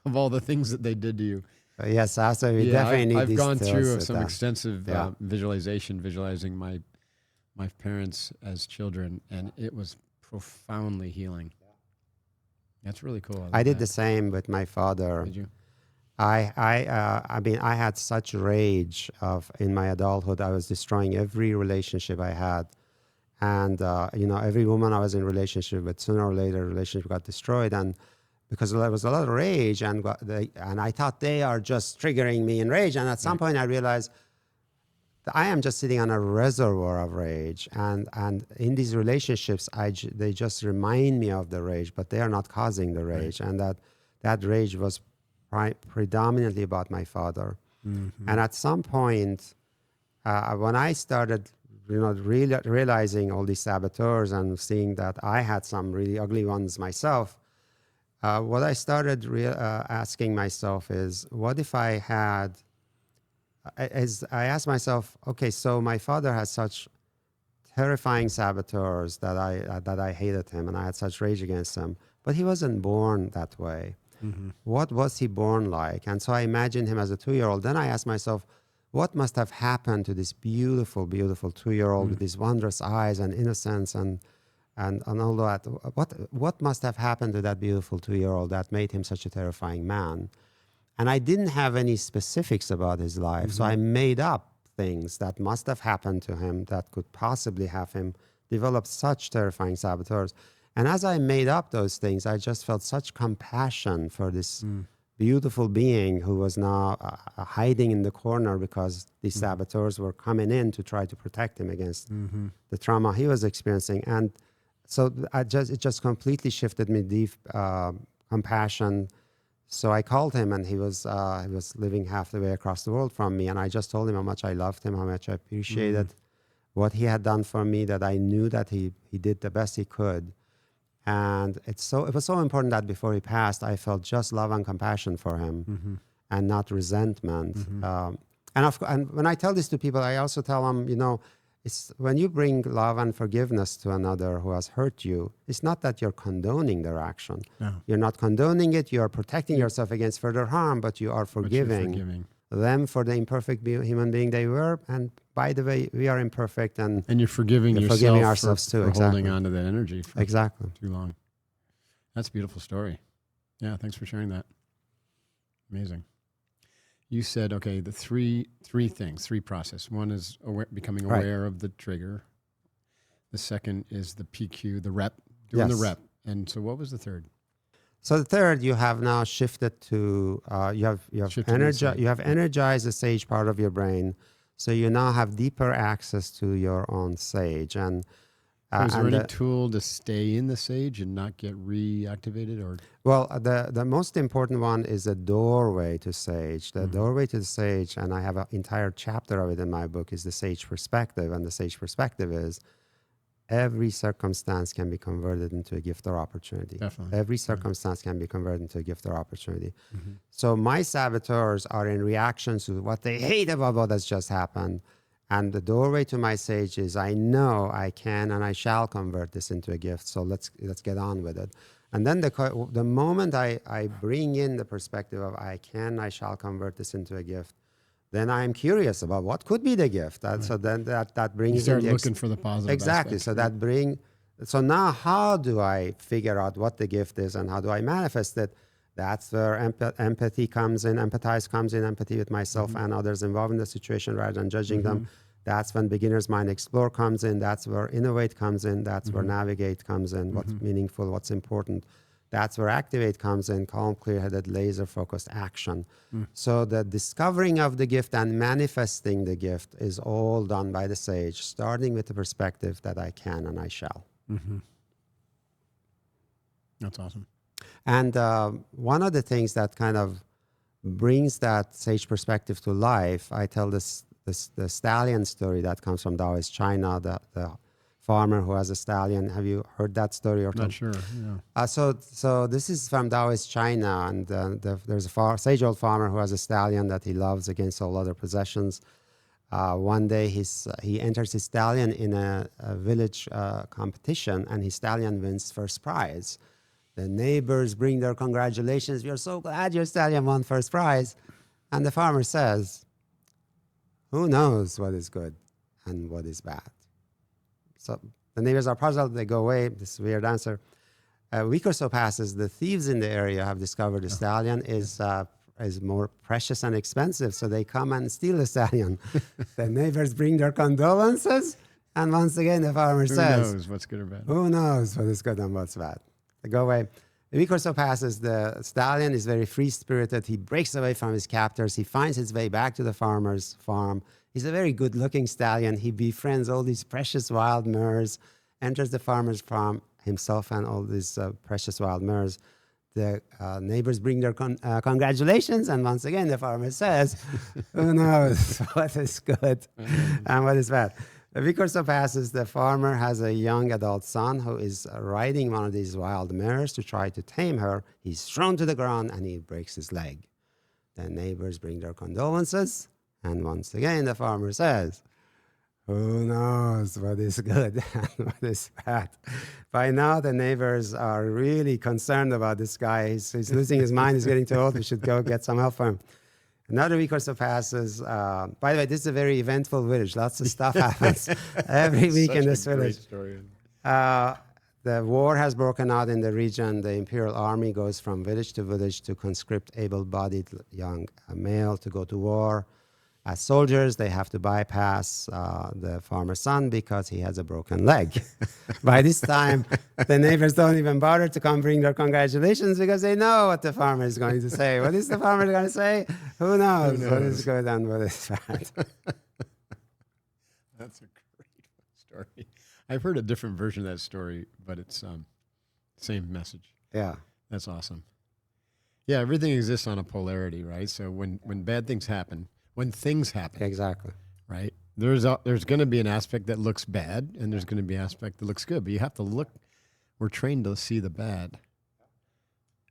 of all the things that they did to you. Yes, also we definitely need I've these gone through tools some extensive visualizing my parents as children, and it was profoundly healing. That's really cool. I did the same with my father. Did you? I mean, I had such rage in my adulthood. I was destroying every relationship I had. And, every woman I was in relationship with, sooner or later, relationship got destroyed. And because there was a lot of rage, and I thought they are just triggering me in rage. And at some point I realized that I am just sitting on a reservoir of rage. And in these relationships, they just remind me of the rage, but they are not causing the rage. And that rage was predominantly about my father. And at some point, when I started realizing all these saboteurs and seeing that I had some really ugly ones myself, what I started asking myself is, what if I had, I asked myself, okay, so my father has such terrifying saboteurs that I hated him and I had such rage against him, but he wasn't born that way. What was he born like? And so I imagined him as a 2-year-old. Then I asked myself, what must have happened to this beautiful, beautiful 2-year-old with these wondrous eyes and innocence and all that? What must have happened to that beautiful 2-year-old that made him such a terrifying man? And I didn't have any specifics about his life, so I made up things that must have happened to him that could possibly have him develop such terrifying saboteurs. And as I made up those things, I just felt such compassion for this beautiful being who was now hiding in the corner because these saboteurs were coming in to try to protect him against the trauma he was experiencing. And so it just completely shifted me deep compassion. So I called him, and he was living half the way across the world from me. And I just told him how much I loved him, how much I appreciated what he had done for me, that I knew that he did the best he could. And it was so important that before he passed, I felt just love and compassion for him and not resentment. And when I tell this to people, I also tell them, it's when you bring love and forgiveness to another who has hurt you, it's not that you're condoning their action. No. You're not condoning it. You are protecting yourself against further harm, but you are forgiving them for the imperfect human being they were. And by the way, we are imperfect, and you're forgiving yourself forgiving ourselves for too. Exactly. holding on to that energy for too long. That's a beautiful story. Yeah, thanks for sharing that. Amazing. You said, okay, the three process. One is becoming aware of the trigger. The second is the PQ, the rep, doing the rep. And so what was the third? So the third, you have now shifted to you have energized the sage part of your brain, so you now have deeper access to your own sage. And is there any tool to stay in the sage and not get reactivated, or? Well, the most important one is a doorway to sage. The doorway to the sage, and I have an entire chapter of it in my book, is the sage perspective. And the sage perspective is every circumstance can be converted into a gift or opportunity. Definitely. Every circumstance can be converted into a gift or opportunity. So my saboteurs are in reaction to what they hate about what has just happened. And the doorway to my sage is, I know I can and I shall convert this into a gift. So let's get on with it. And then the moment I bring in the perspective of I shall convert this into a gift, then I'm curious about what could be the gift. So then that brings you start looking for the positive. Exactly. Aspect. So now how do I figure out what the gift is and how do I manifest it? That's where empathy comes in, empathy with myself and others involved in the situation rather than judging them. That's when beginner's mind explore comes in. That's where innovate comes in. That's where navigate comes in. What's meaningful, what's important. That's where activate comes in, calm, clear-headed, laser-focused action. So the discovering of the gift and manifesting the gift is all done by the sage, starting with the perspective that I can and I shall. That's awesome. And one of the things that kind of brings that sage perspective to life, I tell the stallion story that comes from Taoist China, the farmer who has a stallion. Have you heard that story? Or Not sure. Yeah. So this is from Taoist China, and there's a sage old farmer who has a stallion that he loves against all other possessions. One day he enters his stallion in a village competition, and his stallion wins first prize. The neighbors bring their congratulations. We are so glad your stallion won first prize. And the farmer says, who knows what is good and what is bad? So the neighbors are puzzled. They go away. This weird answer. A week or so passes. The thieves in the area have discovered the stallion is more precious and expensive. So they come and steal the stallion. The neighbors bring their condolences. And once again, the farmer says, who knows what's good or bad? Who knows what is good and what's bad? They go away. A week or so passes. The stallion is very free-spirited. He breaks away from his captors. He finds his way back to the farmer's farm. He's a very good-looking stallion. He befriends all these precious wild mares, enters the farmer's farm himself and all these precious wild mares. The neighbors bring their congratulations, and once again, the farmer says, who knows what is good and what is bad? A week or so passes. The farmer has a young adult son who is riding one of these wild mares to try to tame her. He's thrown to the ground and he breaks his leg. The neighbors bring their condolences. And once again, the farmer says, who knows what is good and what is bad? By now, the neighbors are really concerned about this guy. He's losing his mind. He's getting too old. We should go get some help for him. Another week or so passes. By the way, this is a very eventful village. Lots of stuff happens every week in this village. The war has broken out in the region. The imperial army goes from village to village to conscript able-bodied young male to go to war. As soldiers, they have to bypass the farmer's son because he has a broken leg. By this time, the neighbors don't even bother to come bring their congratulations because they know what the farmer is going to say. What is the farmer going to say? Who knows what is good and what is bad? That's a great story. I've heard a different version of that story, but it's same message. Yeah. That's awesome. Yeah, everything exists on a polarity, right? So when bad things happen, when things happen. Exactly. Right? There's going to be an aspect that looks bad, and there's going to be an aspect that looks good, but you have to look we're trained to see the bad.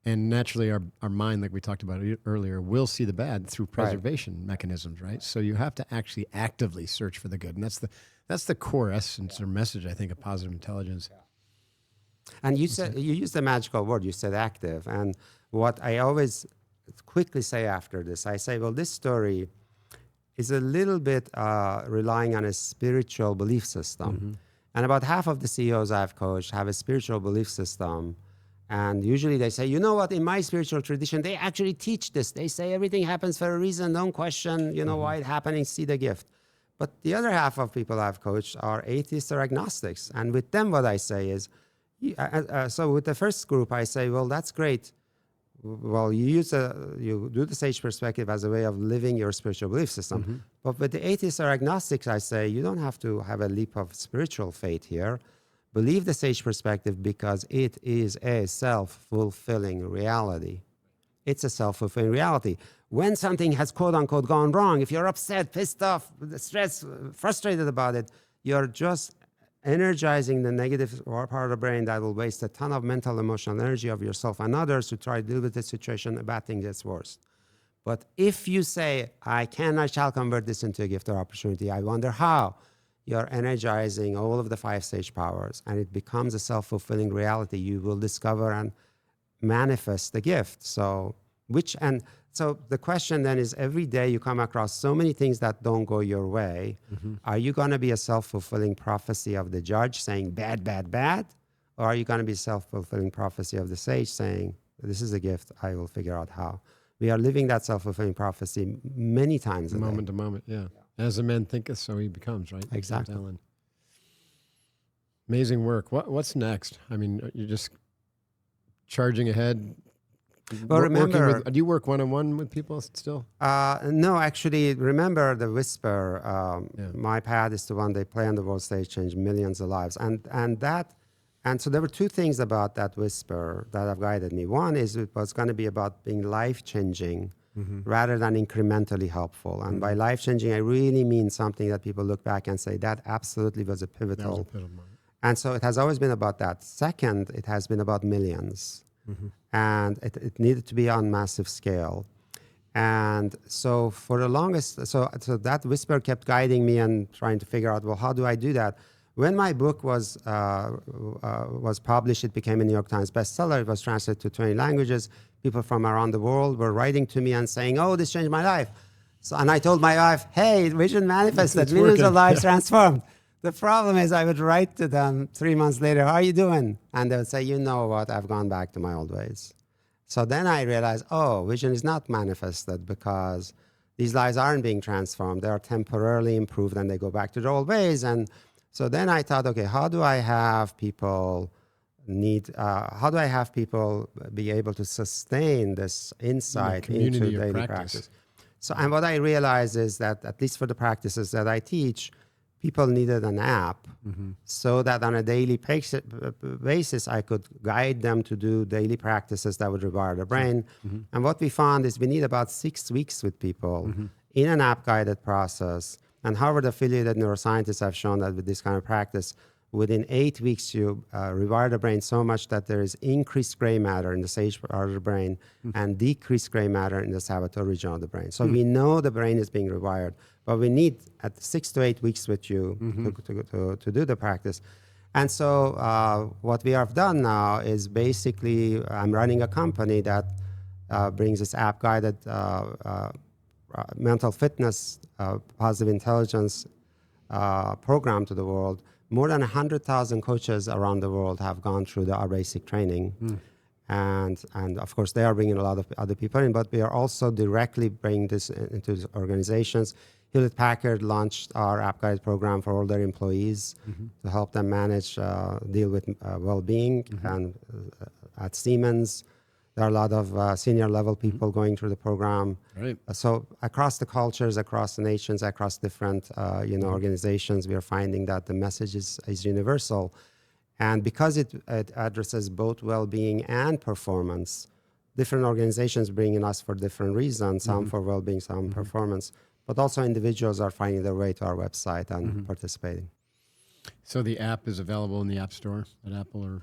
And naturally, our mind, like we talked about earlier, will see the bad through preservation mechanisms, right? So you have to actually actively search for the good. And that's the core essence or message, I think, of positive intelligence. And you used the magical word, you said active. And what I always quickly say after this, I say, well, this story is a little bit relying on a spiritual belief system. And about half of the CEOs I've coached have a spiritual belief system. And usually they say, you know what, in my spiritual tradition, they actually teach this. They say everything happens for a reason, don't question, why it's happening, see the gift. But the other half of people I've coached are atheists or agnostics. And with them, what I say is, so with the first group, I say, well, that's great. Well, you do the sage perspective as a way of living your spiritual belief system. But with the atheists or agnostics, I say, you don't have to have a leap of spiritual faith here. Believe the sage perspective because it is a self-fulfilling reality. It's a self-fulfilling reality. When something has quote unquote gone wrong, if you're upset, pissed off, stressed, frustrated about it, you're just energizing the negative part of the brain that will waste a ton of mental, emotional energy of yourself and others to try to deal with the situation. A bad thing gets worse. But if you say, I shall convert this into a gift or opportunity, I wonder how, you're energizing all of the 5 sage powers, and it becomes a self-fulfilling reality. You will discover and manifest the gift. So the question then is, every day you come across so many things that don't go your way. Are you going to be a self-fulfilling prophecy of the judge saying bad, bad, bad? Or are you going to be self-fulfilling prophecy of the sage saying, this is a gift, I will figure out how? We are living that self-fulfilling prophecy many times a day. Moment to moment, yeah. As a man thinketh, so he becomes, right? Exactly. Amazing work. What's next? I mean, you're just charging ahead. Well, remember, do you work one-on-one with people still? No, actually, remember the whisper. My path is the one they play on the world stage, change millions of lives. And so there were 2 things about that whisper that have guided me. One is it was going to be about being life-changing rather than incrementally helpful. And by life-changing, I really mean something that people look back and say, that absolutely was a pivotal moment. And so it has always been about that. Second, it has been about millions. And it needed to be on massive scale. And so for the longest, so that whisper kept guiding me and trying to figure out, well, how do I do that? When my book was published, it became a New York Times bestseller. It was translated to 20 languages. People from around the world were writing to me and saying, oh, this changed my life. So, and I told my wife, hey, vision manifested, millions of lives transformed. The problem is I would write to them 3 months later, how are you doing? And they would say, you know what, I've gone back to my old ways. So then I realized, oh, vision is not manifested because these lives aren't being transformed. They are temporarily improved and they go back to their old ways. And so then I thought, okay, how do I have people be able to sustain this insight into daily practice? So, and what I realized is that, at least for the practices that I teach, people needed an app so that on a daily basis, I could guide them to do daily practices that would rewire the brain. And what we found is we need about 6 weeks with people in an app-guided process. And Harvard-affiliated neuroscientists have shown that with this kind of practice, within 8 weeks, you rewire the brain so much that there is increased gray matter in the sage part of the brain and decreased gray matter in the saboteur region of the brain. So we know the brain is being rewired, but we need at 6 to 8 weeks with you to do the practice. And so what we have done now is basically, I'm running a company that brings this app-guided mental fitness, positive intelligence program to the world. More than 100,000 coaches around the world have gone through our basic training. And of course, they are bringing a lot of other people in, but we are also directly bringing this into organizations. Hewlett-Packard launched our app-guided program for all their employees to help them manage, deal with well-being. And at Siemens, there are a lot of senior level people going through the program. Right. So across the cultures, across the nations, across different organizations, we are finding that the message is universal. And because it addresses both well-being and performance, different organizations bringing us for different reasons, some for well-being, some performance, but also individuals are finding their way to our website and participating. So the app is available in the App Store at Apple or?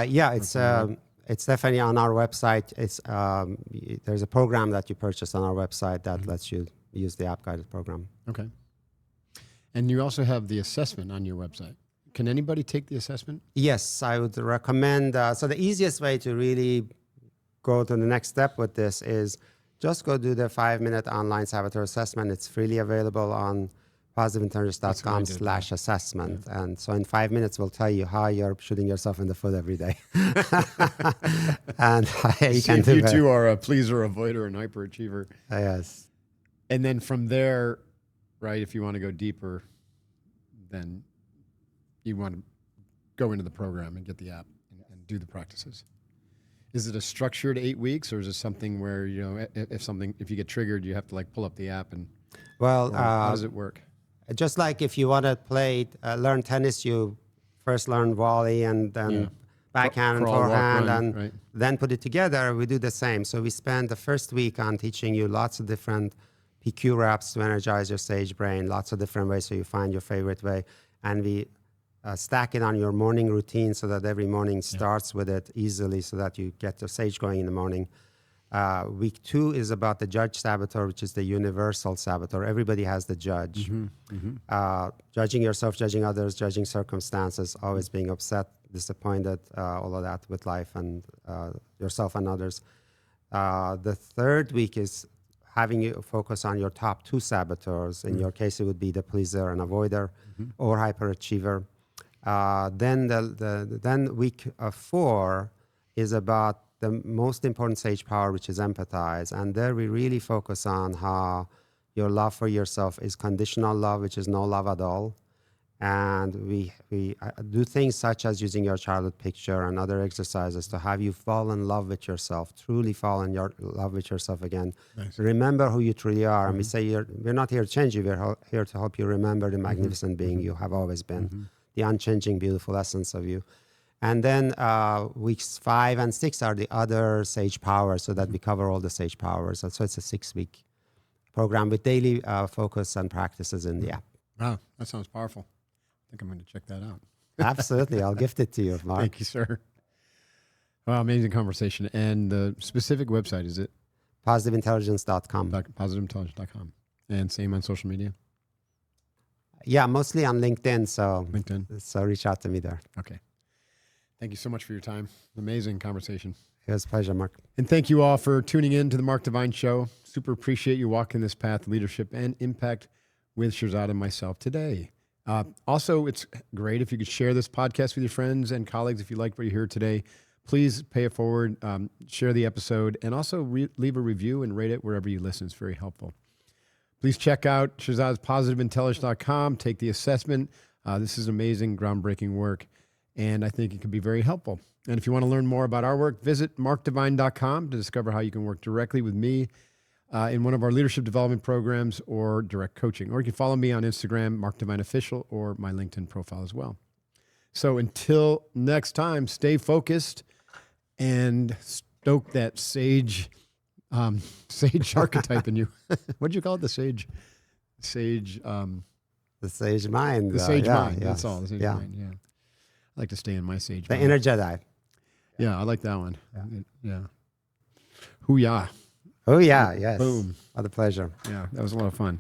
Yeah, it's definitely on our website. There's a program that you purchase on our website that lets you use the app guided program. Okay. And you also have the assessment on your website. Can anybody take the assessment? Yes, I would recommend. So the easiest way to really go to the next step with this is just go do the 5-minute online saboteur assessment. It's freely available on positiveintelligence.com/assessment. Yeah. And so in 5 minutes, we'll tell you how you're shooting yourself in the foot every day. And you can do you two are a pleaser, avoider, and hyperachiever. Yes. And then from there, right, if you want to go deeper, then you want to go into the program and get the app and do the practices. Is it a structured 8 weeks, or is it something where, you know, if you get triggered, you have to like pull up the app and, well, how does it work? Just like if you want to learn tennis, you first learn volley and then backhand and forehand and then put it together. We do the same. So we spend the first week on teaching you lots of different PQ reps to energize your sage brain, lots of different ways so you find your favorite way. And we stack it on your morning routine so that every morning starts with it easily so that you get the sage going in the morning. Week 2 is about the judge saboteur, which is the universal saboteur. Everybody has the judge. Judging yourself, judging others, judging circumstances, always being upset, disappointed, all of that with life and yourself and others. The third week is having you focus on your top 2 saboteurs. In your case, it would be the pleaser and avoider or hyperachiever. Then week 4 is about the most important sage power, which is empathize. And there we really focus on how your love for yourself is conditional love, which is no love at all. And we do things such as using your childhood picture and other exercises to have you fall in love with yourself, truly fall in love with yourself again. Nice. Remember who you truly are. And we say we're not here to change you. We're here to help you remember the magnificent being you have always been, the unchanging, beautiful essence of you. And then weeks 5 and 6 are the other sage powers, so that we cover all the sage powers. So it's a 6-week program with daily focus and practices in the app. Wow, that sounds powerful. I think I'm going to check that out. Absolutely. I'll gift it to you, Mark. Thank you, sir. Wow, amazing conversation. And the specific website, is it? Positiveintelligence.com. Positiveintelligence.com. And same on social media? Yeah, mostly on LinkedIn. So reach out to me there. Okay. Thank you so much for your time. Amazing conversation. It was a pleasure, Mark. And thank you all for tuning in to the Mark Divine Show. Super appreciate you walking this path of leadership and impact with Shirzad and myself today. Also, it's great if you could share this podcast with your friends and colleagues. If you like what you hear today, please pay it forward, share the episode, and also leave a review and rate it wherever you listen. It's very helpful. Please check out Shazad's positiveintelligence.com. Take the assessment. This is amazing, groundbreaking work. And I think it can be very helpful. And if you want to learn more about our work, visit markdivine.com to discover how you can work directly with me in one of our leadership development programs or direct coaching. Or you can follow me on Instagram, Mark Divine Official, or my LinkedIn profile as well. So until next time, stay focused and stoke that sage archetype in you. What did you call it? The sage mind. The sage mind. Yes. That's all. The sage mind. Yeah. I like to stay in my sage. The inner Jedi. Yeah, I like that one. Yeah. Hoo-yah. Oh, yeah. Yes. Boom. What a pleasure. Yeah, that was a lot of fun.